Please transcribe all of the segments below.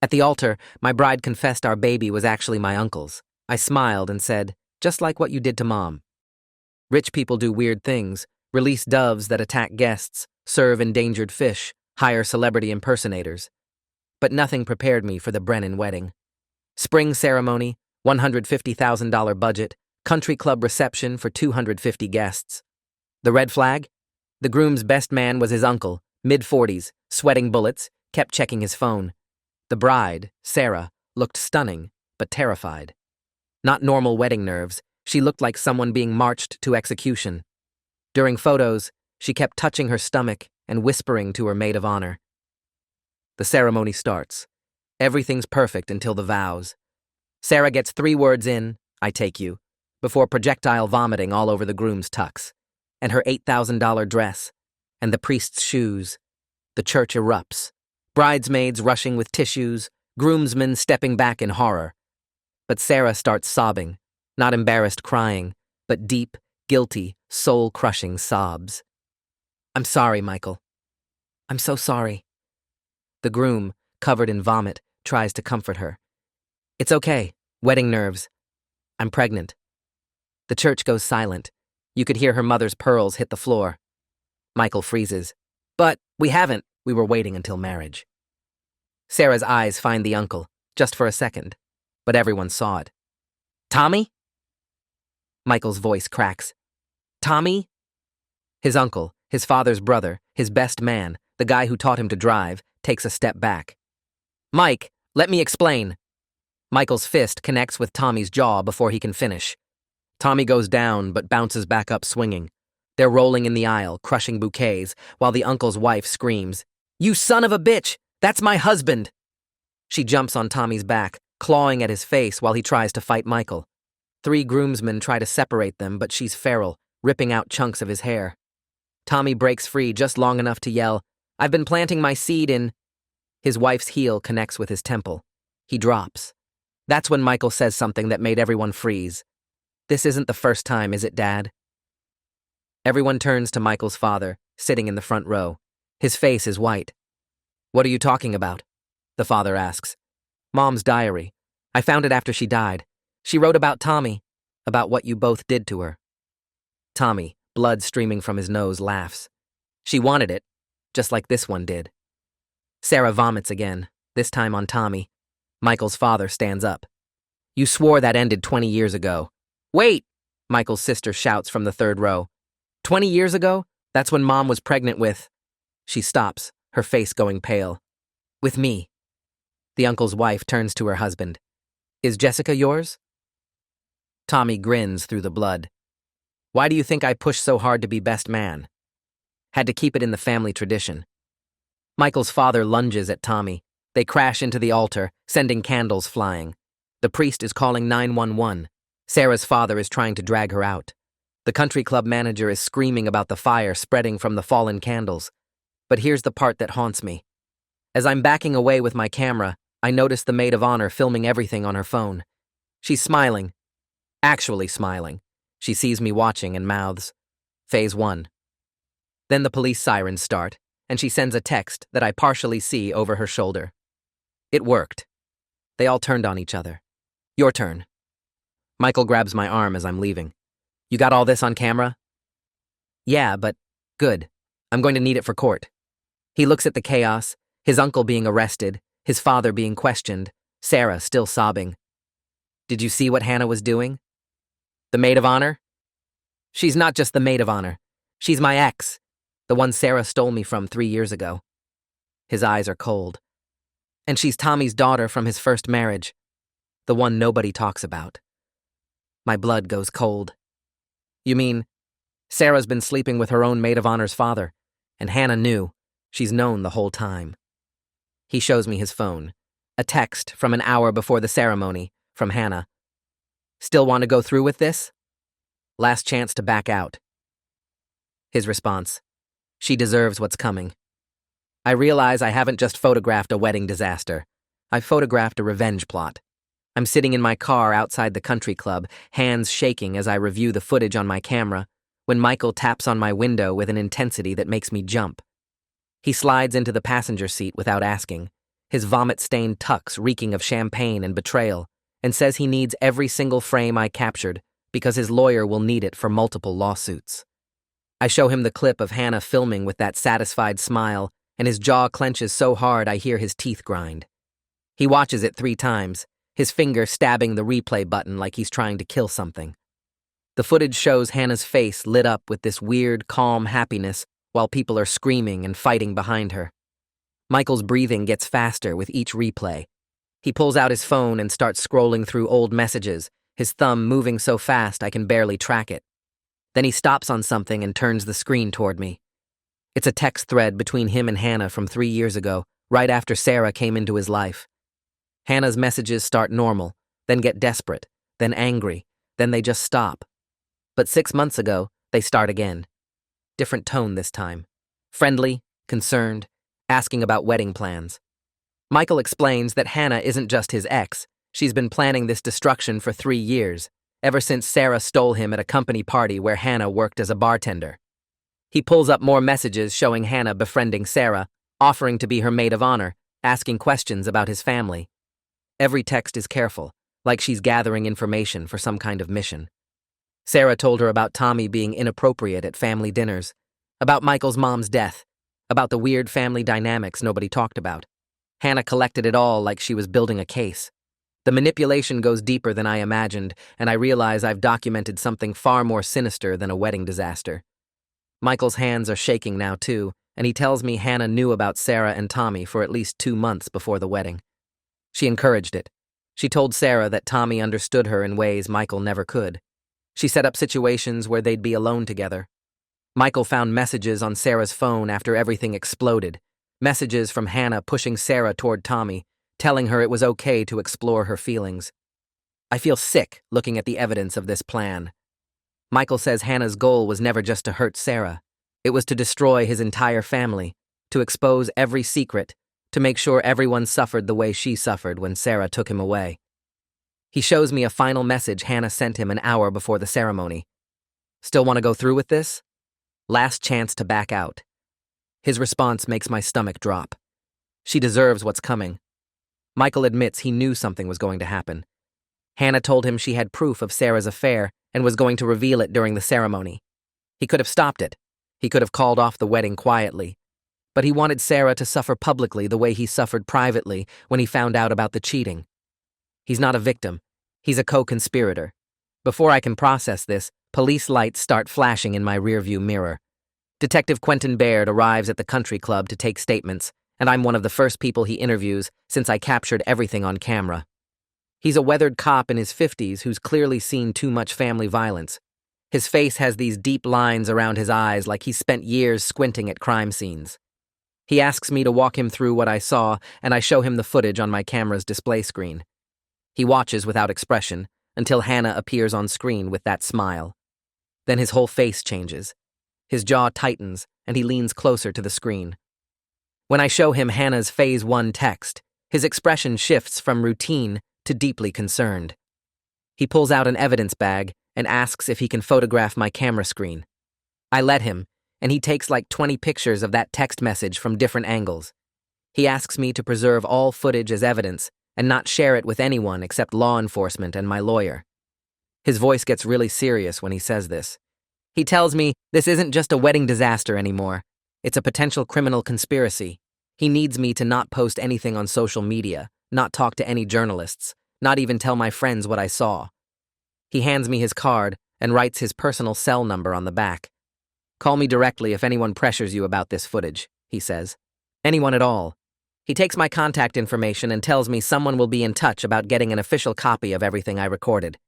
At the altar, my bride confessed our baby was actually my uncle's. I smiled and said, just like what you did to Mom. Rich people do weird things, release doves that attack guests, serve endangered fish, hire celebrity impersonators. But nothing prepared me for the Brennan wedding. Spring ceremony, $150,000 budget, country club reception for 250 guests. The red flag? The groom's best man was his uncle, mid-40s, sweating bullets, kept checking his phone. The bride, Sarah, looked stunning, but terrified. Not normal wedding nerves, she looked like someone being marched to execution. During photos, she kept touching her stomach and whispering to her maid of honor. The ceremony starts. Everything's perfect until the vows. Sarah gets 3 words in, I take you, before projectile vomiting all over the groom's tux, and her $8,000 dress, and the priest's shoes. The church erupts. Bridesmaids rushing with tissues, groomsmen stepping back in horror. But Sarah starts sobbing, not embarrassed crying, but deep, guilty, soul-crushing sobs. I'm sorry, Michael. I'm so sorry. The groom, covered in vomit, tries to comfort her. It's okay, wedding nerves. I'm pregnant. The church goes silent. You could hear her mother's pearls hit the floor. Michael freezes. But we haven't. We were waiting until marriage. Sarah's eyes find the uncle, just for a second, but everyone saw it. Tommy? Michael's voice cracks. Tommy? His uncle, his father's brother, his best man, the guy who taught him to drive, takes a step back. Mike, let me explain. Michael's fist connects with Tommy's jaw before he can finish. Tommy goes down but bounces back up swinging. They're rolling in the aisle, crushing bouquets, while the uncle's wife screams, You son of a bitch! That's my husband! She jumps on Tommy's back, clawing at his face while he tries to fight Michael. 3 groomsmen try to separate them, but she's feral, ripping out chunks of his hair. Tommy breaks free just long enough to yell, I've been planting my seed in... His wife's heel connects with his temple. He drops. That's when Michael says something that made everyone freeze. This isn't the first time, is it, Dad? Everyone turns to Michael's father, sitting in the front row. His face is white. What are you talking about? The father asks. Mom's diary. I found it after she died. She wrote about Tommy, about what you both did to her. Tommy, blood streaming from his nose, laughs. She wanted it, just like this one did. Sarah vomits again, this time on Tommy. Michael's father stands up. You swore that ended 20 years ago. Wait! Michael's sister shouts from the 3rd row. 20 years ago? That's when Mom was pregnant with... She stops, her face going pale. With me. The uncle's wife turns to her husband. Is Jessica yours? Tommy grins through the blood. Why do you think I pushed so hard to be best man? Had to keep it in the family tradition. Michael's father lunges at Tommy. They crash into the altar, sending candles flying. The priest is calling 911. Sarah's father is trying to drag her out. The country club manager is screaming about the fire spreading from the fallen candles. But here's the part that haunts me. As I'm backing away with my camera, I notice the maid of honor filming everything on her phone. She's smiling. Actually smiling. She sees me watching and mouths, Phase 1. Then the police sirens start, and she sends a text that I partially see over her shoulder. It worked. They all turned on each other. Your turn. Michael grabs my arm as I'm leaving. You got all this on camera? Yeah, but good. I'm going to need it for court. He looks at the chaos, his uncle being arrested, his father being questioned, Sarah still sobbing. Did you see what Hannah was doing? The maid of honor? She's not just the maid of honor. She's my ex, the one Sarah stole me from 3 years ago. His eyes are cold. And she's Tommy's daughter from his first marriage, the one nobody talks about. My blood goes cold. You mean, Sarah's been sleeping with her own maid of honor's father, and Hannah knew. She's known the whole time. He shows me his phone, a text from an hour before the ceremony, from Hannah. Still want to go through with this? Last chance to back out. His response, she deserves what's coming. I realize I haven't just photographed a wedding disaster. I've photographed a revenge plot. I'm sitting in my car outside the country club, hands shaking as I review the footage on my camera, when Michael taps on my window with an intensity that makes me jump. He slides into the passenger seat without asking, his vomit-stained tux reeking of champagne and betrayal, and says he needs every single frame I captured because his lawyer will need it for multiple lawsuits. I show him the clip of Hannah filming with that satisfied smile, and his jaw clenches so hard I hear his teeth grind. He watches it 3 times, his finger stabbing the replay button like he's trying to kill something. The footage shows Hannah's face lit up with this weird, calm happiness while people are screaming and fighting behind her. Michael's breathing gets faster with each replay. He pulls out his phone and starts scrolling through old messages, his thumb moving so fast I can barely track it. Then he stops on something and turns the screen toward me. It's a text thread between him and Hannah from 3 years ago, right after Sarah came into his life. Hannah's messages start normal, then get desperate, then angry, then they just stop. But 6 months ago, they start again. Different tone this time. Friendly, concerned, asking about wedding plans. Michael explains that Hannah isn't just his ex. She's been planning this destruction for 3 years, ever since Sarah stole him at a company party where Hannah worked as a bartender. He pulls up more messages showing Hannah befriending Sarah, offering to be her maid of honor, asking questions about his family. Every text is careful, like she's gathering information for some kind of mission. Sarah told her about Tommy being inappropriate at family dinners, about Michael's mom's death, about the weird family dynamics nobody talked about. Hannah collected it all like she was building a case. The manipulation goes deeper than I imagined, and I realize I've documented something far more sinister than a wedding disaster. Michael's hands are shaking now too, and he tells me Hannah knew about Sarah and Tommy for at least 2 months before the wedding. She encouraged it. She told Sarah that Tommy understood her in ways Michael never could. She set up situations where they'd be alone together. Michael found messages on Sarah's phone after everything exploded, messages from Hannah pushing Sarah toward Tommy, telling her it was okay to explore her feelings. I feel sick looking at the evidence of this plan. Michael says Hannah's goal was never just to hurt Sarah. It was to destroy his entire family, to expose every secret, to make sure everyone suffered the way she suffered when Sarah took him away. He shows me a final message Hannah sent him an hour before the ceremony. Still want to go through with this? Last chance to back out. His response makes my stomach drop. She deserves what's coming. Michael admits he knew something was going to happen. Hannah told him she had proof of Sarah's affair and was going to reveal it during the ceremony. He could have stopped it. He could have called off the wedding quietly. But he wanted Sarah to suffer publicly the way he suffered privately when he found out about the cheating. He's not a victim. He's a co-conspirator. Before I can process this, police lights start flashing in my rearview mirror. Detective Quentin Baird arrives at the country club to take statements, and I'm one of the first people he interviews since I captured everything on camera. He's a weathered cop in his 50s who's clearly seen too much family violence. His face has these deep lines around his eyes like he's spent years squinting at crime scenes. He asks me to walk him through what I saw, and I show him the footage on my camera's display screen. He watches without expression until Hannah appears on screen with that smile. Then his whole face changes. His jaw tightens, and he leans closer to the screen. When I show him Hannah's Phase 1 text, his expression shifts from routine to deeply concerned. He pulls out an evidence bag and asks if he can photograph my camera screen. I let him, and he takes like 20 pictures of that text message from different angles. He asks me to preserve all footage as evidence and not share it with anyone except law enforcement and my lawyer. His voice gets really serious when he says this. He tells me this isn't just a wedding disaster anymore. It's a potential criminal conspiracy. He needs me to not post anything on social media, not talk to any journalists, not even tell my friends what I saw. He hands me his card and writes his personal cell number on the back. Call me directly if anyone pressures you about this footage, he says. Anyone at all. He takes my contact information and tells me someone will be in touch about getting an official copy of everything I recorded.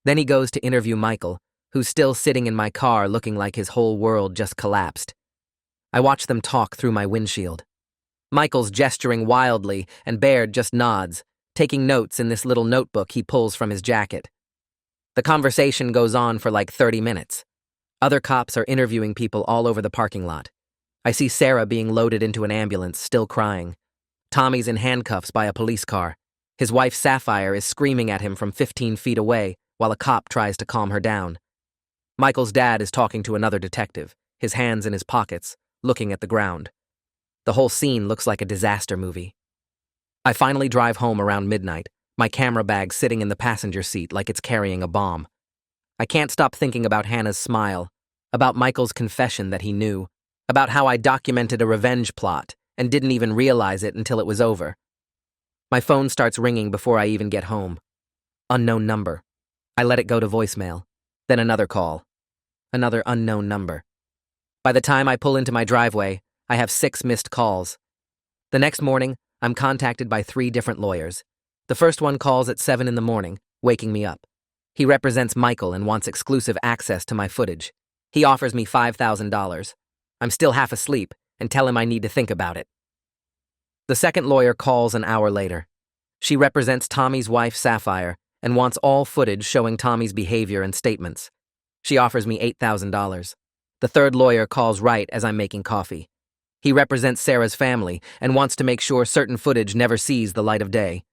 Then he goes to interview Michael, who's still sitting in my car looking like his whole world just collapsed. I watch them talk through my windshield. Michael's gesturing wildly, and Baird just nods, taking notes in this little notebook he pulls from his jacket. The conversation goes on for like 30 minutes. Other cops are interviewing people all over the parking lot. I see Sarah being loaded into an ambulance, still crying. Tommy's in handcuffs by a police car. His wife Sapphire is screaming at him from 15 feet away while a cop tries to calm her down. Michael's dad is talking to another detective, his hands in his pockets, looking at the ground. The whole scene looks like a disaster movie. I finally drive home around midnight, my camera bag sitting in the passenger seat like it's carrying a bomb. I can't stop thinking about Hannah's smile, about Michael's confession that he knew, about how I documented a revenge plot and didn't even realize it until it was over. My phone starts ringing before I even get home. Unknown number. I let it go to voicemail. Then another call. Another unknown number. By the time I pull into my driveway, I have 6 missed calls. The next morning, I'm contacted by 3 different lawyers. The first one calls at 7 in the morning, waking me up. He represents Michael and wants exclusive access to my footage. He offers me $5,000. I'm still half asleep and tell him I need to think about it. The second lawyer calls an hour later. She represents Tommy's wife, Sapphire, and wants all footage showing Tommy's behavior and statements. She offers me $8,000. The third lawyer calls right as I'm making coffee. He represents Sarah's family and wants to make sure certain footage never sees the light of day.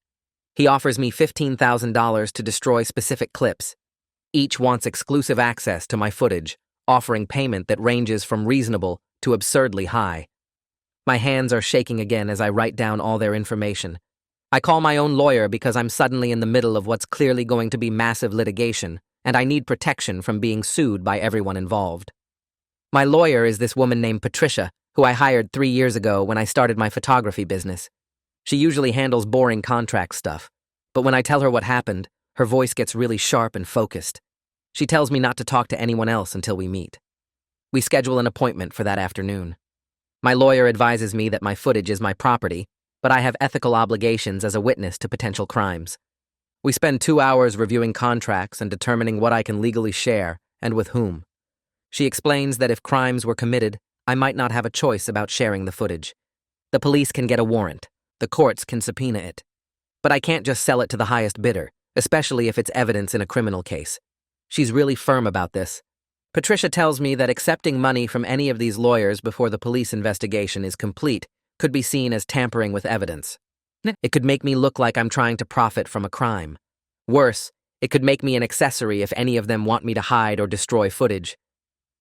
He offers me $15,000 to destroy specific clips. Each wants exclusive access to my footage, offering payment that ranges from reasonable to absurdly high. My hands are shaking again as I write down all their information. I call my own lawyer because I'm suddenly in the middle of what's clearly going to be massive litigation, and I need protection from being sued by everyone involved. My lawyer is this woman named Patricia, who I hired 3 years ago when I started my photography business. She usually handles boring contract stuff, but when I tell her what happened, her voice gets really sharp and focused. She tells me not to talk to anyone else until we meet. We schedule an appointment for that afternoon. My lawyer advises me that my footage is my property, but I have ethical obligations as a witness to potential crimes. We spend 2 hours reviewing contracts and determining what I can legally share and with whom. She explains that if crimes were committed, I might not have a choice about sharing the footage. The police can get a warrant. The courts can subpoena it. But I can't just sell it to the highest bidder, especially if it's evidence in a criminal case. She's really firm about this. Patricia tells me that accepting money from any of these lawyers before the police investigation is complete could be seen as tampering with evidence. It could make me look like I'm trying to profit from a crime. Worse, it could make me an accessory if any of them want me to hide or destroy footage.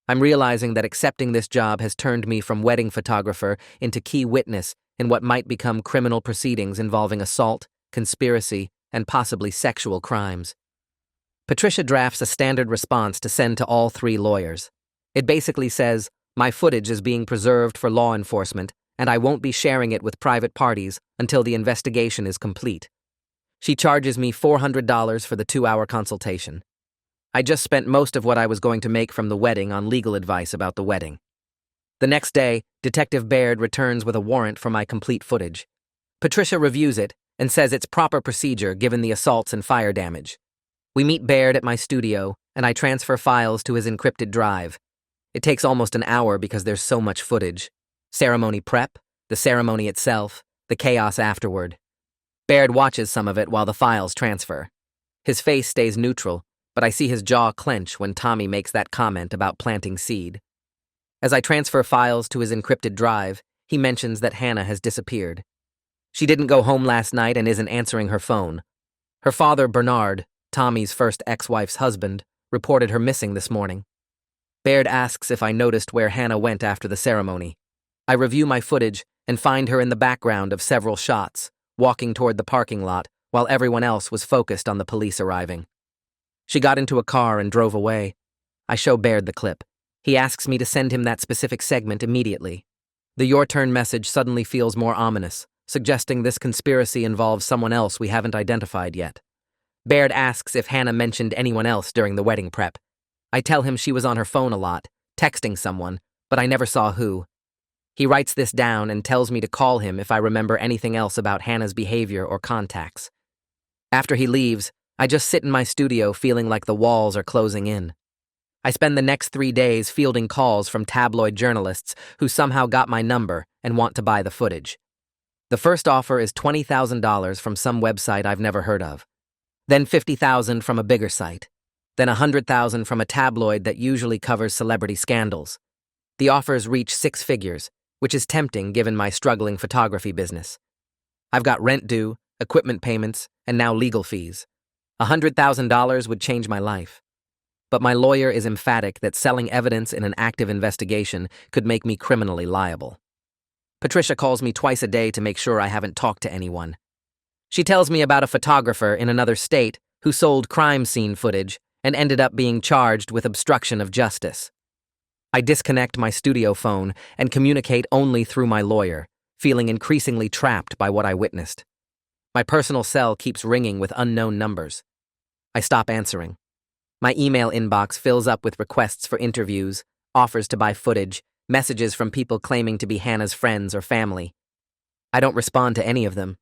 I'm realizing that accepting this job has turned me from wedding photographer into key witness in what might become criminal proceedings involving assault, conspiracy, and possibly sexual crimes. Patricia drafts a standard response to send to all 3 lawyers. It basically says, my footage is being preserved for law enforcement, and I won't be sharing it with private parties until the investigation is complete. She charges me $400 for the 2-hour consultation. I just spent most of what I was going to make from the wedding on legal advice about the wedding. The next day, Detective Baird returns with a warrant for my complete footage. Patricia reviews it and says it's proper procedure given the assaults and fire damage. We meet Baird at my studio, and I transfer files to his encrypted drive. It takes almost an hour because there's so much footage. Ceremony prep, the ceremony itself, the chaos afterward. Baird watches some of it while the files transfer. His face stays neutral, but I see his jaw clench when Tommy makes that comment about planting seed. As I transfer files to his encrypted drive, he mentions that Hannah has disappeared. She didn't go home last night and isn't answering her phone. Her father, Bernard, Tommy's first ex-wife's husband, reported her missing this morning. Baird asks if I noticed where Hannah went after the ceremony. I review my footage and find her in the background of several shots, walking toward the parking lot while everyone else was focused on the police arriving. She got into a car and drove away. I show Baird the clip. He asks me to send him that specific segment immediately. The "your turn" message suddenly feels more ominous, suggesting this conspiracy involves someone else we haven't identified yet. Baird asks if Hannah mentioned anyone else during the wedding prep. I tell him she was on her phone a lot, texting someone, but I never saw who. He writes this down and tells me to call him if I remember anything else about Hannah's behavior or contacts. After he leaves, I just sit in my studio feeling like the walls are closing in. I spend the next 3 days fielding calls from tabloid journalists who somehow got my number and want to buy the footage. The first offer is $20,000 from some website I've never heard of. Then $50,000 from a bigger site. Then $100,000 from a tabloid that usually covers celebrity scandals. The offers reach 6 figures, which is tempting given my struggling photography business. I've got rent due, equipment payments, and now legal fees. $100,000 would change my life. But my lawyer is emphatic that selling evidence in an active investigation could make me criminally liable. Patricia calls me twice a day to make sure I haven't talked to anyone. She tells me about a photographer in another state who sold crime scene footage and ended up being charged with obstruction of justice. I disconnect my studio phone and communicate only through my lawyer, feeling increasingly trapped by what I witnessed. My personal cell keeps ringing with unknown numbers. I stop answering. My email inbox fills up with requests for interviews, offers to buy footage, messages from people claiming to be Hannah's friends or family. I don't respond to any of them.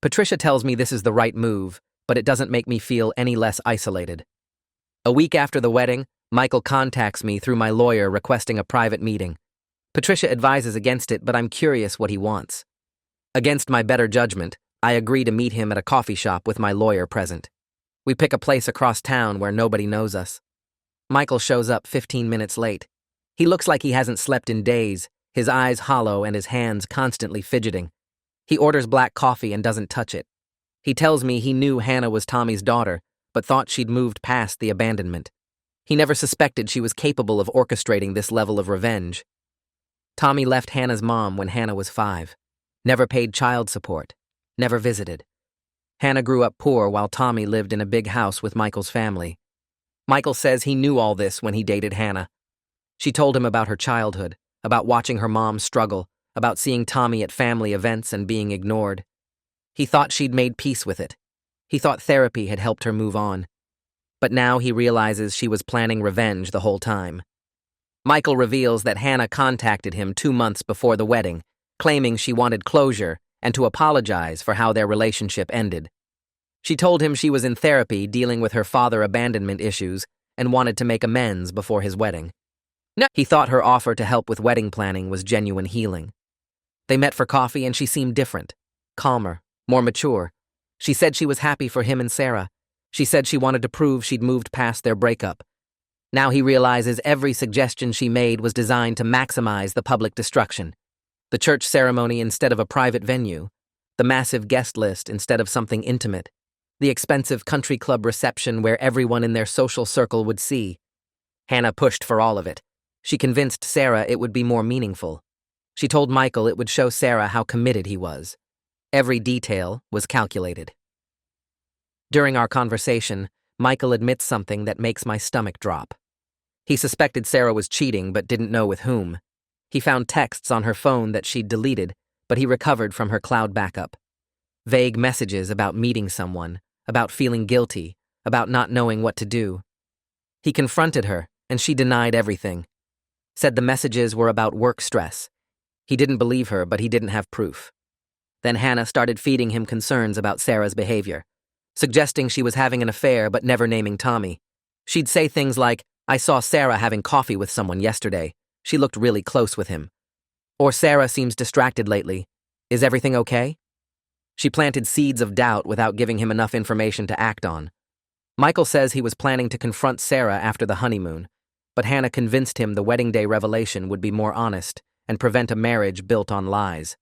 Patricia tells me this is the right move, but it doesn't make me feel any less isolated. A week after the wedding, Michael contacts me through my lawyer requesting a private meeting. Patricia advises against it, but I'm curious what he wants. Against my better judgment, I agree to meet him at a coffee shop with my lawyer present. We pick a place across town where nobody knows us. Michael shows up 15 minutes late. He looks like he hasn't slept in days, his eyes hollow and his hands constantly fidgeting. He orders black coffee and doesn't touch it. He tells me he knew Hannah was Tommy's daughter, but thought she'd moved past the abandonment. He never suspected she was capable of orchestrating this level of revenge. Tommy left Hannah's mom when Hannah was 5. Never paid child support. Never visited. Hannah grew up poor while Tommy lived in a big house with Michael's family. Michael says he knew all this when he dated Hannah. She told him about her childhood, about watching her mom struggle, about seeing Tommy at family events and being ignored. He thought she'd made peace with it. He thought therapy had helped her move on. But now he realizes she was planning revenge the whole time. Michael reveals that Hannah contacted him 2 months before the wedding, claiming she wanted closure and to apologize for how their relationship ended. She told him she was in therapy dealing with her father abandonment issues and wanted to make amends before his wedding. He thought her offer to help with wedding planning was genuine healing. They met for coffee and she seemed different, calmer, more mature. She said she was happy for him and Sarah. She said she wanted to prove she'd moved past their breakup. Now he realizes every suggestion she made was designed to maximize the public destruction. The church ceremony instead of a private venue, the massive guest list instead of something intimate, the expensive country club reception where everyone in their social circle would see. Hannah pushed for all of it. She convinced Sarah it would be more meaningful. She told Michael it would show Sarah how committed he was. Every detail was calculated. During our conversation, Michael admits something that makes my stomach drop. He suspected Sarah was cheating but didn't know with whom. He found texts on her phone that she'd deleted, but he recovered from her cloud backup. Vague messages about meeting someone, about feeling guilty, about not knowing what to do. He confronted her, and she denied everything. Said the messages were about work stress. He didn't believe her, but he didn't have proof. Then Hannah started feeding him concerns about Sarah's behavior, suggesting she was having an affair but never naming Tommy. She'd say things like, "I saw Sarah having coffee with someone yesterday. She looked really close with him." Or, "Sarah seems distracted lately. Is everything okay?" She planted seeds of doubt without giving him enough information to act on. Michael says he was planning to confront Sarah after the honeymoon, but Hannah convinced him the wedding day revelation would be more honest and prevent a marriage built on lies.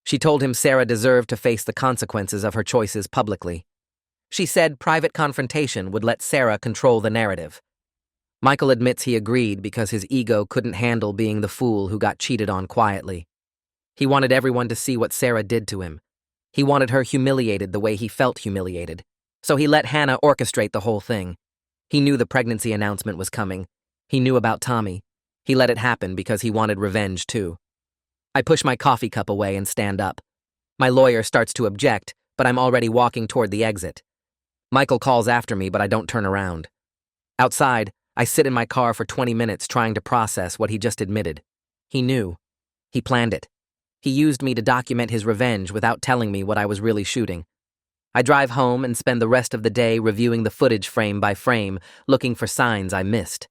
She told him Sarah deserved to face the consequences of her choices publicly. She said private confrontation would let Sarah control the narrative. Michael admits he agreed because his ego couldn't handle being the fool who got cheated on quietly. He wanted everyone to see what Sarah did to him. He wanted her humiliated the way he felt humiliated. So he let Hannah orchestrate the whole thing. He knew the pregnancy announcement was coming. He knew about Tommy. He let it happen because he wanted revenge too. I push my coffee cup away and stand up. My lawyer starts to object, but I'm already walking toward the exit. Michael calls after me, but I don't turn around. Outside, I sit in my car for 20 minutes trying to process what he just admitted. He knew. He planned it. He used me to document his revenge without telling me what I was really shooting. I drive home and spend the rest of the day reviewing the footage frame by frame, looking for signs I missed.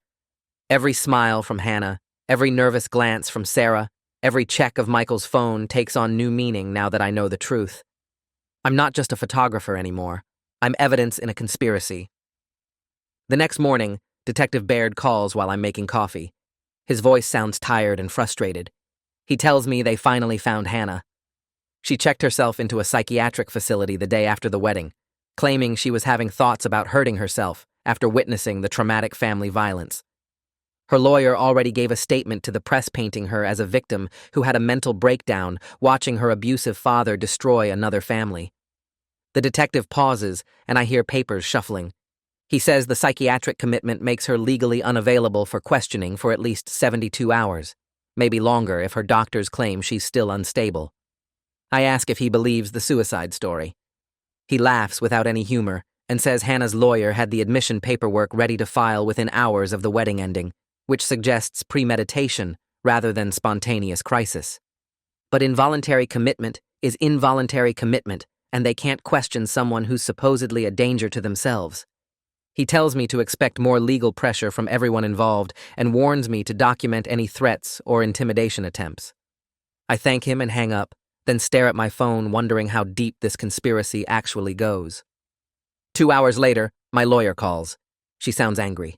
Every smile from Hannah, every nervous glance from Sarah, every check of Michael's phone takes on new meaning now that I know the truth. I'm not just a photographer anymore. I'm evidence in a conspiracy. The next morning, Detective Baird calls while I'm making coffee. His voice sounds tired and frustrated. He tells me they finally found Hannah. She checked herself into a psychiatric facility the day after the wedding, claiming she was having thoughts about hurting herself after witnessing the traumatic family violence. Her lawyer already gave a statement to the press painting her as a victim who had a mental breakdown watching her abusive father destroy another family. The detective pauses, and I hear papers shuffling. He says the psychiatric commitment makes her legally unavailable for questioning for at least 72 hours, maybe longer if her doctors claim she's still unstable. I ask if he believes the suicide story. He laughs without any humor and says Hannah's lawyer had the admission paperwork ready to file within hours of the wedding ending, which suggests premeditation rather than spontaneous crisis. But involuntary commitment is involuntary commitment, and they can't question someone who's supposedly a danger to themselves. He tells me to expect more legal pressure from everyone involved and warns me to document any threats or intimidation attempts. I thank him and hang up, then stare at my phone wondering how deep this conspiracy actually goes. 2 hours later, my lawyer calls. She sounds angry.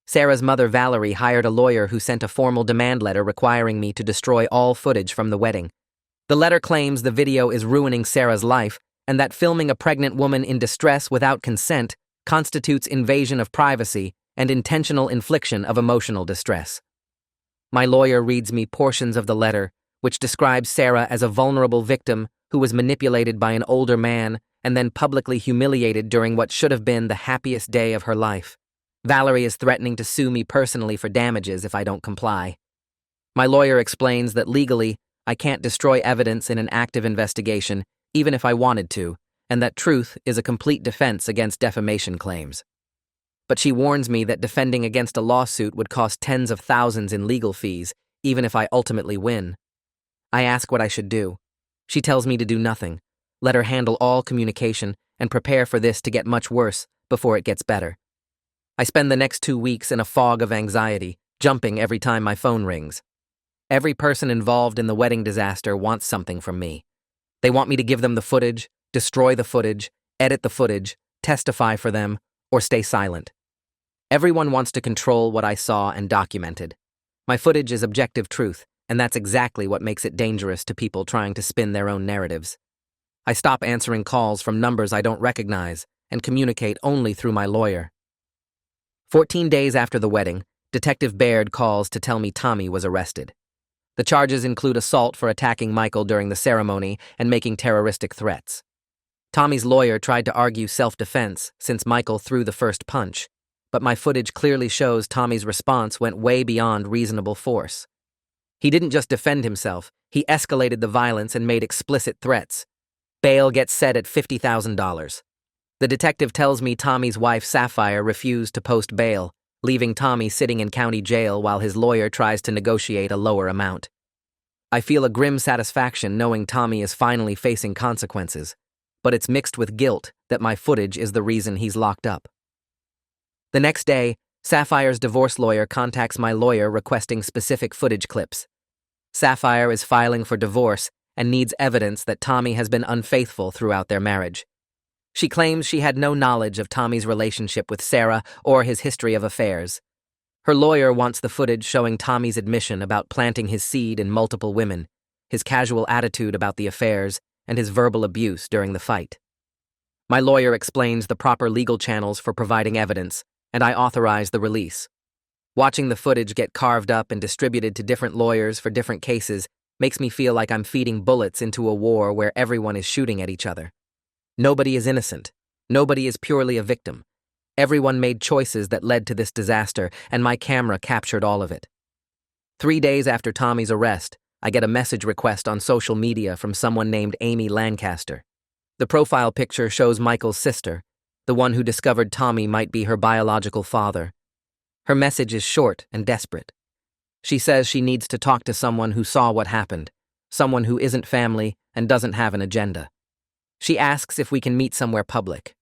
Sarah's mother, Valerie, hired a lawyer who sent a formal demand letter requiring me to destroy all footage from the wedding. The letter claims the video is ruining Sarah's life and that filming a pregnant woman in distress without consent constitutes invasion of privacy and intentional infliction of emotional distress. My lawyer reads me portions of the letter, which describes Sarah as a vulnerable victim who was manipulated by an older man and then publicly humiliated during what should have been the happiest day of her life. Valerie is threatening to sue me personally for damages if I don't comply. My lawyer explains that legally, I can't destroy evidence in an active investigation, even if I wanted to, and that truth is a complete defense against defamation claims. But she warns me that defending against a lawsuit would cost tens of thousands in legal fees, even if I ultimately win. I ask what I should do. She tells me to do nothing, let her handle all communication, and prepare for this to get much worse before it gets better. I spend the next 2 weeks in a fog of anxiety, jumping every time my phone rings. Every person involved in the wedding disaster wants something from me. They want me to give them the footage, destroy the footage, edit the footage, testify for them, or stay silent. Everyone wants to control what I saw and documented. My footage is objective truth, and that's exactly what makes it dangerous to people trying to spin their own narratives. I stop answering calls from numbers I don't recognize and communicate only through my lawyer. 14 days after the wedding, Detective Baird calls to tell me Tommy was arrested. The charges include assault for attacking Michael during the ceremony and making terroristic threats. Tommy's lawyer tried to argue self-defense since Michael threw the first punch, but my footage clearly shows Tommy's response went way beyond reasonable force. He didn't just defend himself, he escalated the violence and made explicit threats. Bail gets set at $50,000. The detective tells me Tommy's wife, Sapphire, refused to post bail, leaving Tommy sitting in county jail while his lawyer tries to negotiate a lower amount. I feel a grim satisfaction knowing Tommy is finally facing consequences, but it's mixed with guilt that my footage is the reason he's locked up. The next day, Sapphire's divorce lawyer contacts my lawyer requesting specific footage clips. Sapphire is filing for divorce and needs evidence that Tommy has been unfaithful throughout their marriage. She claims she had no knowledge of Tommy's relationship with Sarah or his history of affairs. Her lawyer wants the footage showing Tommy's admission about planting his seed in multiple women, his casual attitude about the affairs, and his verbal abuse during the fight. My lawyer explains the proper legal channels for providing evidence, and I authorize the release. Watching the footage get carved up and distributed to different lawyers for different cases makes me feel like I'm feeding bullets into a war where everyone is shooting at each other. Nobody is innocent. Nobody is purely a victim. Everyone made choices that led to this disaster, and my camera captured all of it. 3 days after Tommy's arrest, I get a message request on social media from someone named Amy Lancaster. The profile picture shows Michael's sister, the one who discovered Tommy might be her biological father. Her message is short and desperate. She says she needs to talk to someone who saw what happened, someone who isn't family and doesn't have an agenda. She asks if we can meet somewhere public.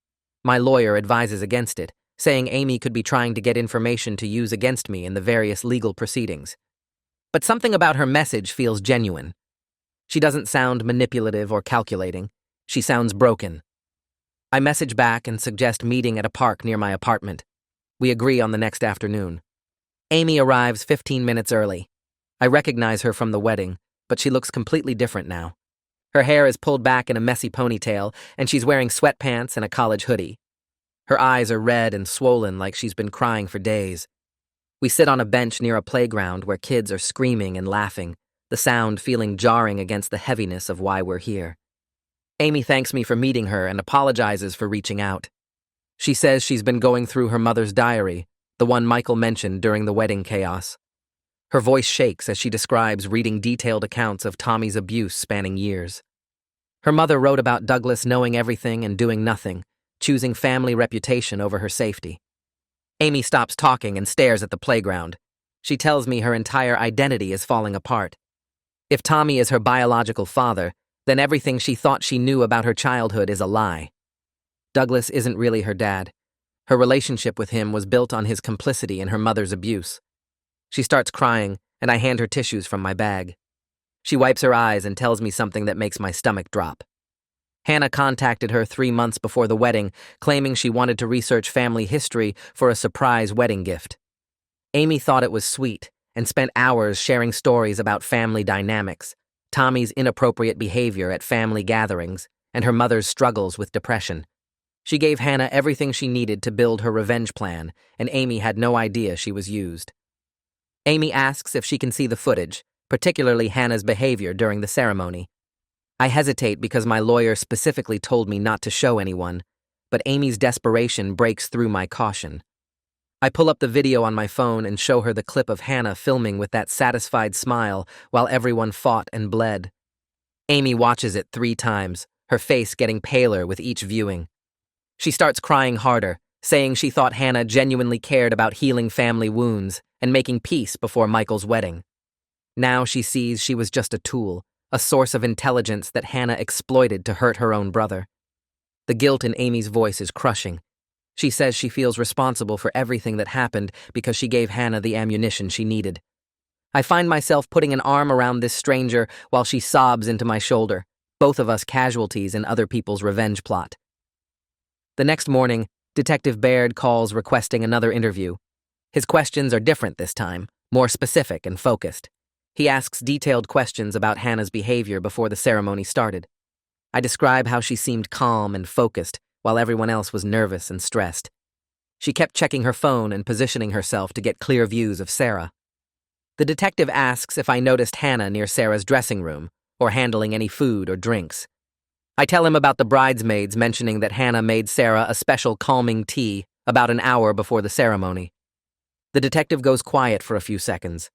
My lawyer advises against it, saying Amy could be trying to get information to use against me in the various legal proceedings. But something about her message feels genuine. She doesn't sound manipulative or calculating. She sounds broken. I message back and suggest meeting at a park near my apartment. We agree on the next afternoon. Amy arrives 15 minutes early. I recognize her from the wedding, but she looks completely different now. Her hair is pulled back in a messy ponytail, and she's wearing sweatpants and a college hoodie. Her eyes are red and swollen like she's been crying for days. We sit on a bench near a playground where kids are screaming and laughing, the sound feeling jarring against the heaviness of why we're here. Amy thanks me for meeting her and apologizes for reaching out. She says she's been going through her mother's diary, the one Michael mentioned during the wedding chaos. Her voice shakes as she describes reading detailed accounts of Tommy's abuse spanning years. Her mother wrote about Douglas knowing everything and doing nothing, choosing family reputation over her safety. Amy stops talking and stares at the playground. She tells me her entire identity is falling apart. If Tommy is her biological father, then everything she thought she knew about her childhood is a lie. Douglas isn't really her dad. Her relationship with him was built on his complicity in her mother's abuse. She starts crying, and I hand her tissues from my bag. She wipes her eyes and tells me something that makes my stomach drop. Hannah contacted her 3 months before the wedding, claiming she wanted to research family history for a surprise wedding gift. Amy thought it was sweet and spent hours sharing stories about family dynamics, Tommy's inappropriate behavior at family gatherings, and her mother's struggles with depression. She gave Hannah everything she needed to build her revenge plan, and Amy had no idea she was used. Amy asks if she can see the footage, particularly Hannah's behavior during the ceremony. I hesitate because my lawyer specifically told me not to show anyone, but Amy's desperation breaks through my caution. I pull up the video on my phone and show her the clip of Hannah filming with that satisfied smile while everyone fought and bled. Amy watches it 3 times, her face getting paler with each viewing. She starts crying harder, saying she thought Hannah genuinely cared about healing family wounds and making peace before Michael's wedding. Now she sees she was just a tool, a source of intelligence that Hannah exploited to hurt her own brother. The guilt in Amy's voice is crushing. She says she feels responsible for everything that happened because she gave Hannah the ammunition she needed. I find myself putting an arm around this stranger while she sobs into my shoulder, both of us casualties in other people's revenge plot. The next morning, Detective Baird calls requesting another interview. His questions are different this time, more specific and focused. He asks detailed questions about Hannah's behavior before the ceremony started. I describe how she seemed calm and focused, while everyone else was nervous and stressed. She kept checking her phone and positioning herself to get clear views of Sarah. The detective asks if I noticed Hannah near Sarah's dressing room, or handling any food or drinks. I tell him about the bridesmaids mentioning that Hannah made Sarah a special calming tea about an hour before the ceremony. The detective goes quiet for a few seconds.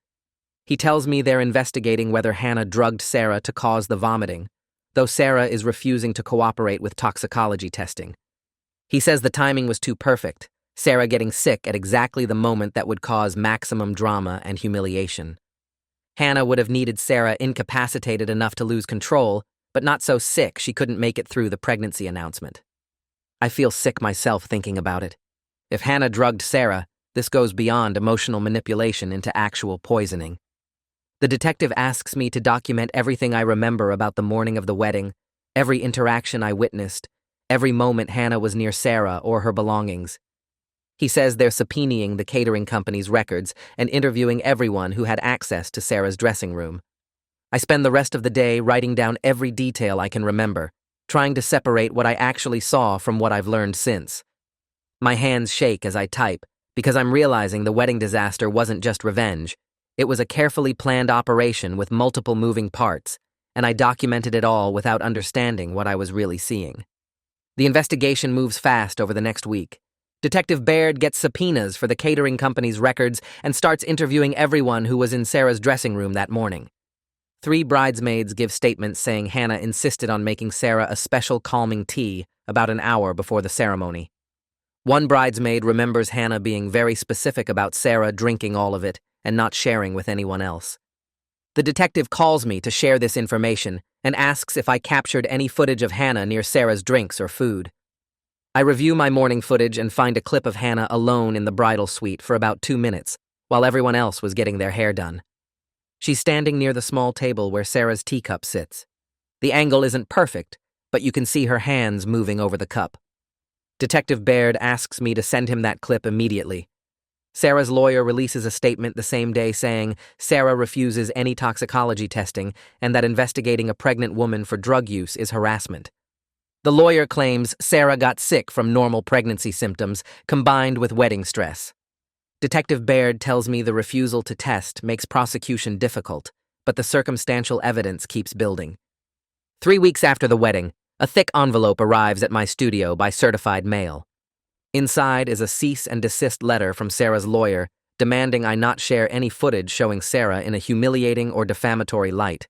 He tells me they're investigating whether Hannah drugged Sarah to cause the vomiting, though Sarah is refusing to cooperate with toxicology testing. He says the timing was too perfect, Sarah getting sick at exactly the moment that would cause maximum drama and humiliation. Hannah would have needed Sarah incapacitated enough to lose control, but not so sick she couldn't make it through the pregnancy announcement. I feel sick myself thinking about it. If Hannah drugged Sarah, this goes beyond emotional manipulation into actual poisoning. The detective asks me to document everything I remember about the morning of the wedding, every interaction I witnessed, every moment Hannah was near Sarah or her belongings. He says they're subpoenaing the catering company's records and interviewing everyone who had access to Sarah's dressing room. I spend the rest of the day writing down every detail I can remember, trying to separate what I actually saw from what I've learned since. My hands shake as I type, because I'm realizing the wedding disaster wasn't just revenge. It was a carefully planned operation with multiple moving parts, and I documented it all without understanding what I was really seeing. The investigation moves fast over the next week. Detective Baird gets subpoenas for the catering company's records and starts interviewing everyone who was in Sarah's dressing room that morning. 3 bridesmaids give statements saying Hannah insisted on making Sarah a special calming tea about an hour before the ceremony. One bridesmaid remembers Hannah being very specific about Sarah drinking all of it and not sharing with anyone else. The detective calls me to share this information and asks if I captured any footage of Hannah near Sarah's drinks or food. I review my morning footage and find a clip of Hannah alone in the bridal suite for about 2 minutes, while everyone else was getting their hair done. She's standing near the small table where Sarah's teacup sits. The angle isn't perfect, but you can see her hands moving over the cup. Detective Baird asks me to send him that clip immediately. Sarah's lawyer releases a statement the same day saying Sarah refuses any toxicology testing and that investigating a pregnant woman for drug use is harassment. The lawyer claims Sarah got sick from normal pregnancy symptoms combined with wedding stress. Detective Baird tells me the refusal to test makes prosecution difficult, but the circumstantial evidence keeps building. 3 weeks after the wedding, A thick envelope arrives at my studio by certified mail. Inside is a cease and desist letter from Sarah's lawyer demanding I not share any footage showing Sarah in a humiliating or defamatory light.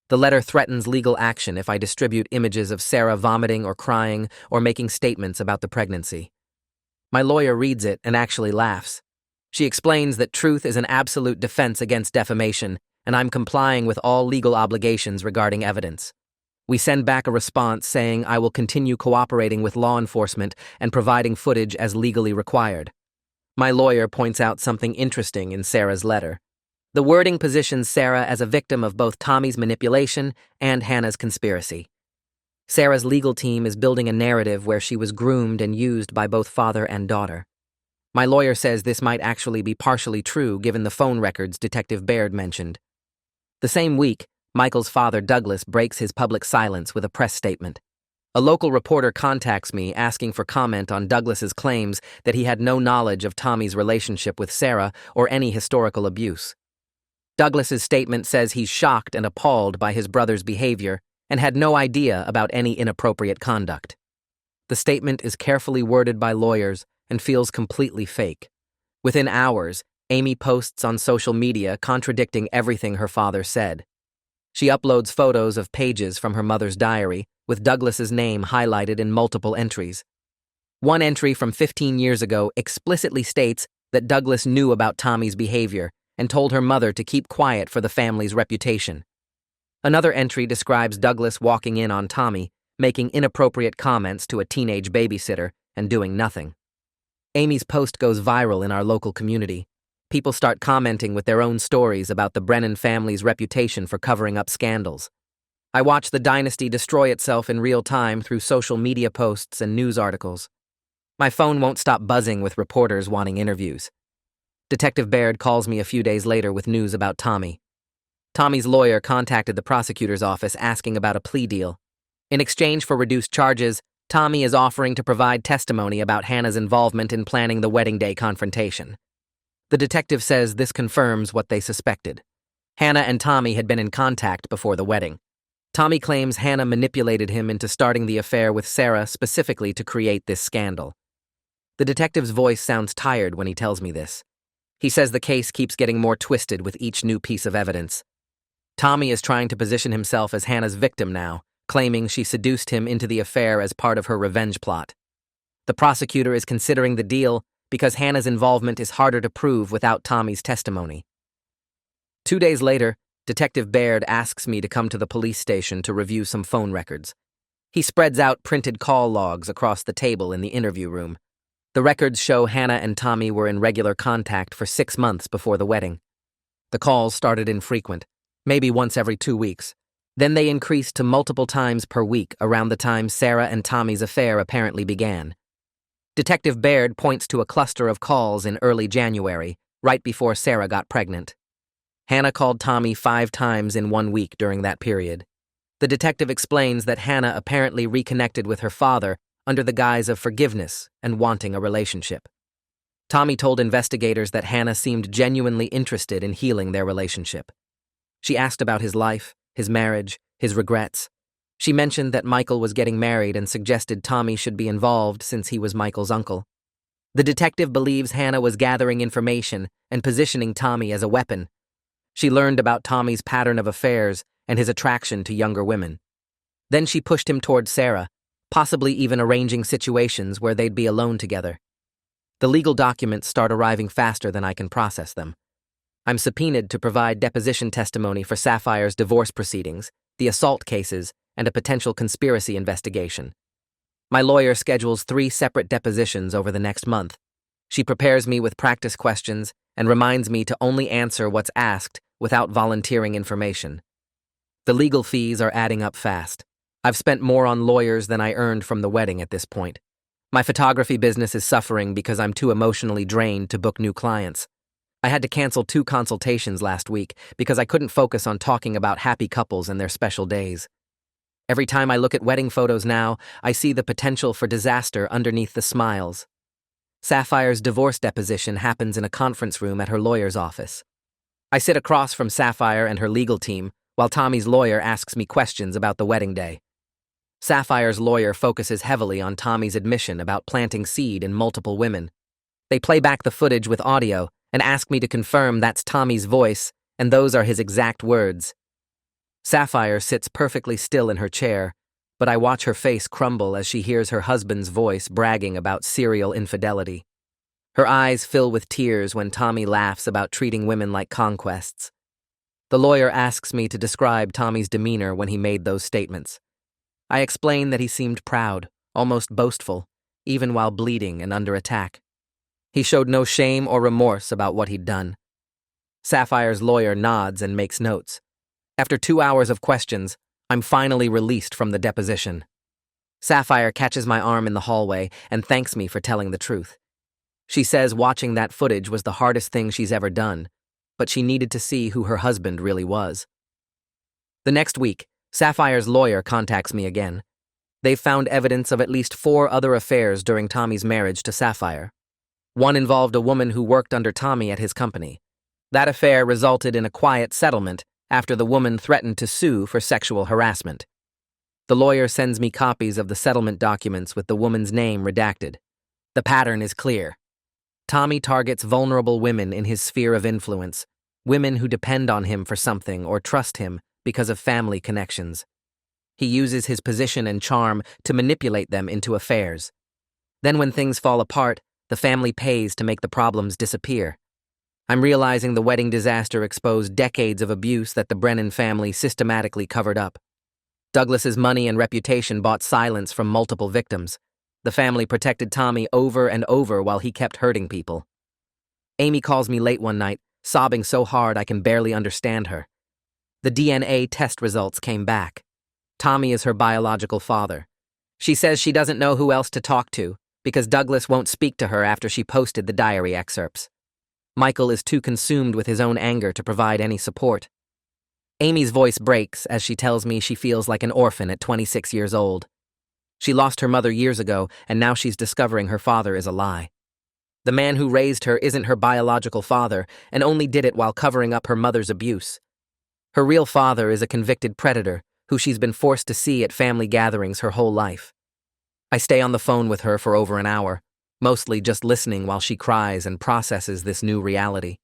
The letter threatens legal action if I distribute images of Sarah vomiting or crying or making statements about the pregnancy. My lawyer reads it and actually laughs. She explains that truth is an absolute defense against defamation, and I'm complying with all legal obligations regarding evidence. We send back a response saying I will continue cooperating with law enforcement and providing footage as legally required. My lawyer points out something interesting in Sarah's letter. The wording positions Sarah as a victim of both Tommy's manipulation and Hannah's conspiracy. Sarah's legal team is building a narrative where she was groomed and used by both father and daughter. My lawyer says this might actually be partially true given the phone records Detective Baird mentioned. The same week, Michael's father, Douglas, breaks his public silence with a press statement. A local reporter contacts me asking for comment on Douglas's claims that he had no knowledge of Tommy's relationship with Sarah or any historical abuse. Douglas's statement says he's shocked and appalled by his brother's behavior and had no idea about any inappropriate conduct. The statement is carefully worded by lawyers and feels completely fake. Within hours, Amy posts on social media contradicting everything her father said. She uploads photos of pages from her mother's diary, with Douglas's name highlighted in multiple entries. One entry from 15 years ago explicitly states that Douglas knew about Tommy's behavior and told her mother to keep quiet for the family's reputation. Another entry describes Douglas walking in on Tommy, making inappropriate comments to a teenage babysitter, and doing nothing. Amy's post goes viral in our local community. People start commenting with their own stories about the Brennan family's reputation for covering up scandals. I watch the dynasty destroy itself in real time through social media posts and news articles. My phone won't stop buzzing with reporters wanting interviews. Detective Baird calls me a few days later with news about Tommy. Tommy's lawyer contacted the prosecutor's office asking about a plea deal. In exchange for reduced charges, Tommy is offering to provide testimony about Hannah's involvement in planning the wedding day confrontation. The detective says this confirms what they suspected. Hannah and Tommy had been in contact before the wedding. Tommy claims Hannah manipulated him into starting the affair with Sarah specifically to create this scandal. The detective's voice sounds tired when he tells me this. He says the case keeps getting more twisted with each new piece of evidence. Tommy is trying to position himself as Hannah's victim now, claiming she seduced him into the affair as part of her revenge plot. The prosecutor is considering the deal because Hannah's involvement is harder to prove without Tommy's testimony. 2 days later, Detective Baird asks me to come to the police station to review some phone records. He spreads out printed call logs across the table in the interview room. The records show Hannah and Tommy were in regular contact for 6 months before the wedding. The calls started infrequent, maybe once every 2 weeks. Then they increased to multiple times per week around the time Sarah and Tommy's affair apparently began. Detective Baird points to a cluster of calls in early January, right before Sarah got pregnant. Hannah called Tommy 5 times in 1 week during that period. The detective explains that Hannah apparently reconnected with her father under the guise of forgiveness and wanting a relationship. Tommy told investigators that Hannah seemed genuinely interested in healing their relationship. She asked about his life, his marriage, his regrets. She mentioned that Michael was getting married and suggested Tommy should be involved since he was Michael's uncle. The detective believes Hannah was gathering information and positioning Tommy as a weapon. She learned about Tommy's pattern of affairs and his attraction to younger women. Then she pushed him toward Sarah, possibly even arranging situations where they'd be alone together. The legal documents start arriving faster than I can process them. I'm subpoenaed to provide deposition testimony for Sapphire's divorce proceedings, the assault cases, and a potential conspiracy investigation. My lawyer schedules 3 separate depositions over the next month. She prepares me with practice questions and reminds me to only answer what's asked without volunteering information. The legal fees are adding up fast. I've spent more on lawyers than I earned from the wedding at this point. My photography business is suffering because I'm too emotionally drained to book new clients. I had to cancel 2 consultations last week because I couldn't focus on talking about happy couples and their special days. Every time I look at wedding photos now, I see the potential for disaster underneath the smiles. Sapphire's divorce deposition happens in a conference room at her lawyer's office. I sit across from Sapphire and her legal team while Tommy's lawyer asks me questions about the wedding day. Sapphire's lawyer focuses heavily on Tommy's admission about planting seed in multiple women. They play back the footage with audio and ask me to confirm that's Tommy's voice, and those are his exact words. Sapphire sits perfectly still in her chair, but I watch her face crumble as she hears her husband's voice bragging about serial infidelity. Her eyes fill with tears when Tommy laughs about treating women like conquests. The lawyer asks me to describe Tommy's demeanor when he made those statements. I explain that he seemed proud, almost boastful, even while bleeding and under attack. He showed no shame or remorse about what he'd done. Sapphire's lawyer nods and makes notes. After 2 hours of questions, I'm finally released from the deposition. Sapphire catches my arm in the hallway and thanks me for telling the truth. She says watching that footage was the hardest thing she's ever done, but she needed to see who her husband really was. The next week, Sapphire's lawyer contacts me again. They've found evidence of at least 4 other affairs during Tommy's marriage to Sapphire. One involved a woman who worked under Tommy at his company. That affair resulted in a quiet settlement after the woman threatened to sue for sexual harassment. The lawyer sends me copies of the settlement documents with the woman's name redacted. The pattern is clear. Tommy targets vulnerable women in his sphere of influence, women who depend on him for something or trust him because of family connections. He uses his position and charm to manipulate them into affairs. Then when things fall apart, the family pays to make the problems disappear. I'm realizing the wedding disaster exposed decades of abuse that the Brennan family systematically covered up. Douglas's money and reputation bought silence from multiple victims. The family protected Tommy over and over while he kept hurting people. Amy calls me late one night, sobbing so hard I can barely understand her. The DNA test results came back. Tommy is her biological father. She says she doesn't know who else to talk to because Douglas won't speak to her after she posted the diary excerpts. Michael is too consumed with his own anger to provide any support. Amy's voice breaks as she tells me she feels like an orphan at 26 years old. She lost her mother years ago, and now she's discovering her father is a lie. The man who raised her isn't her biological father and only did it while covering up her mother's abuse. Her real father is a convicted predator who she's been forced to see at family gatherings her whole life. I stay on the phone with her for over an hour, mostly just listening while she cries and processes this new reality.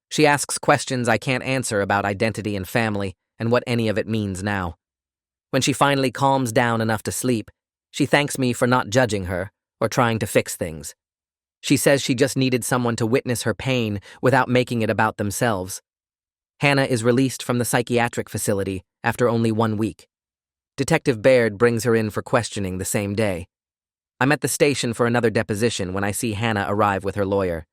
She asks questions I can't answer about identity and family and what any of it means now. When she finally calms down enough to sleep, she thanks me for not judging her or trying to fix things. She says she just needed someone to witness her pain without making it about themselves. Hannah is released from the psychiatric facility after only 1 week. Detective Baird brings her in for questioning the same day. I'm at the station for another deposition when I see Hannah arrive with her lawyer.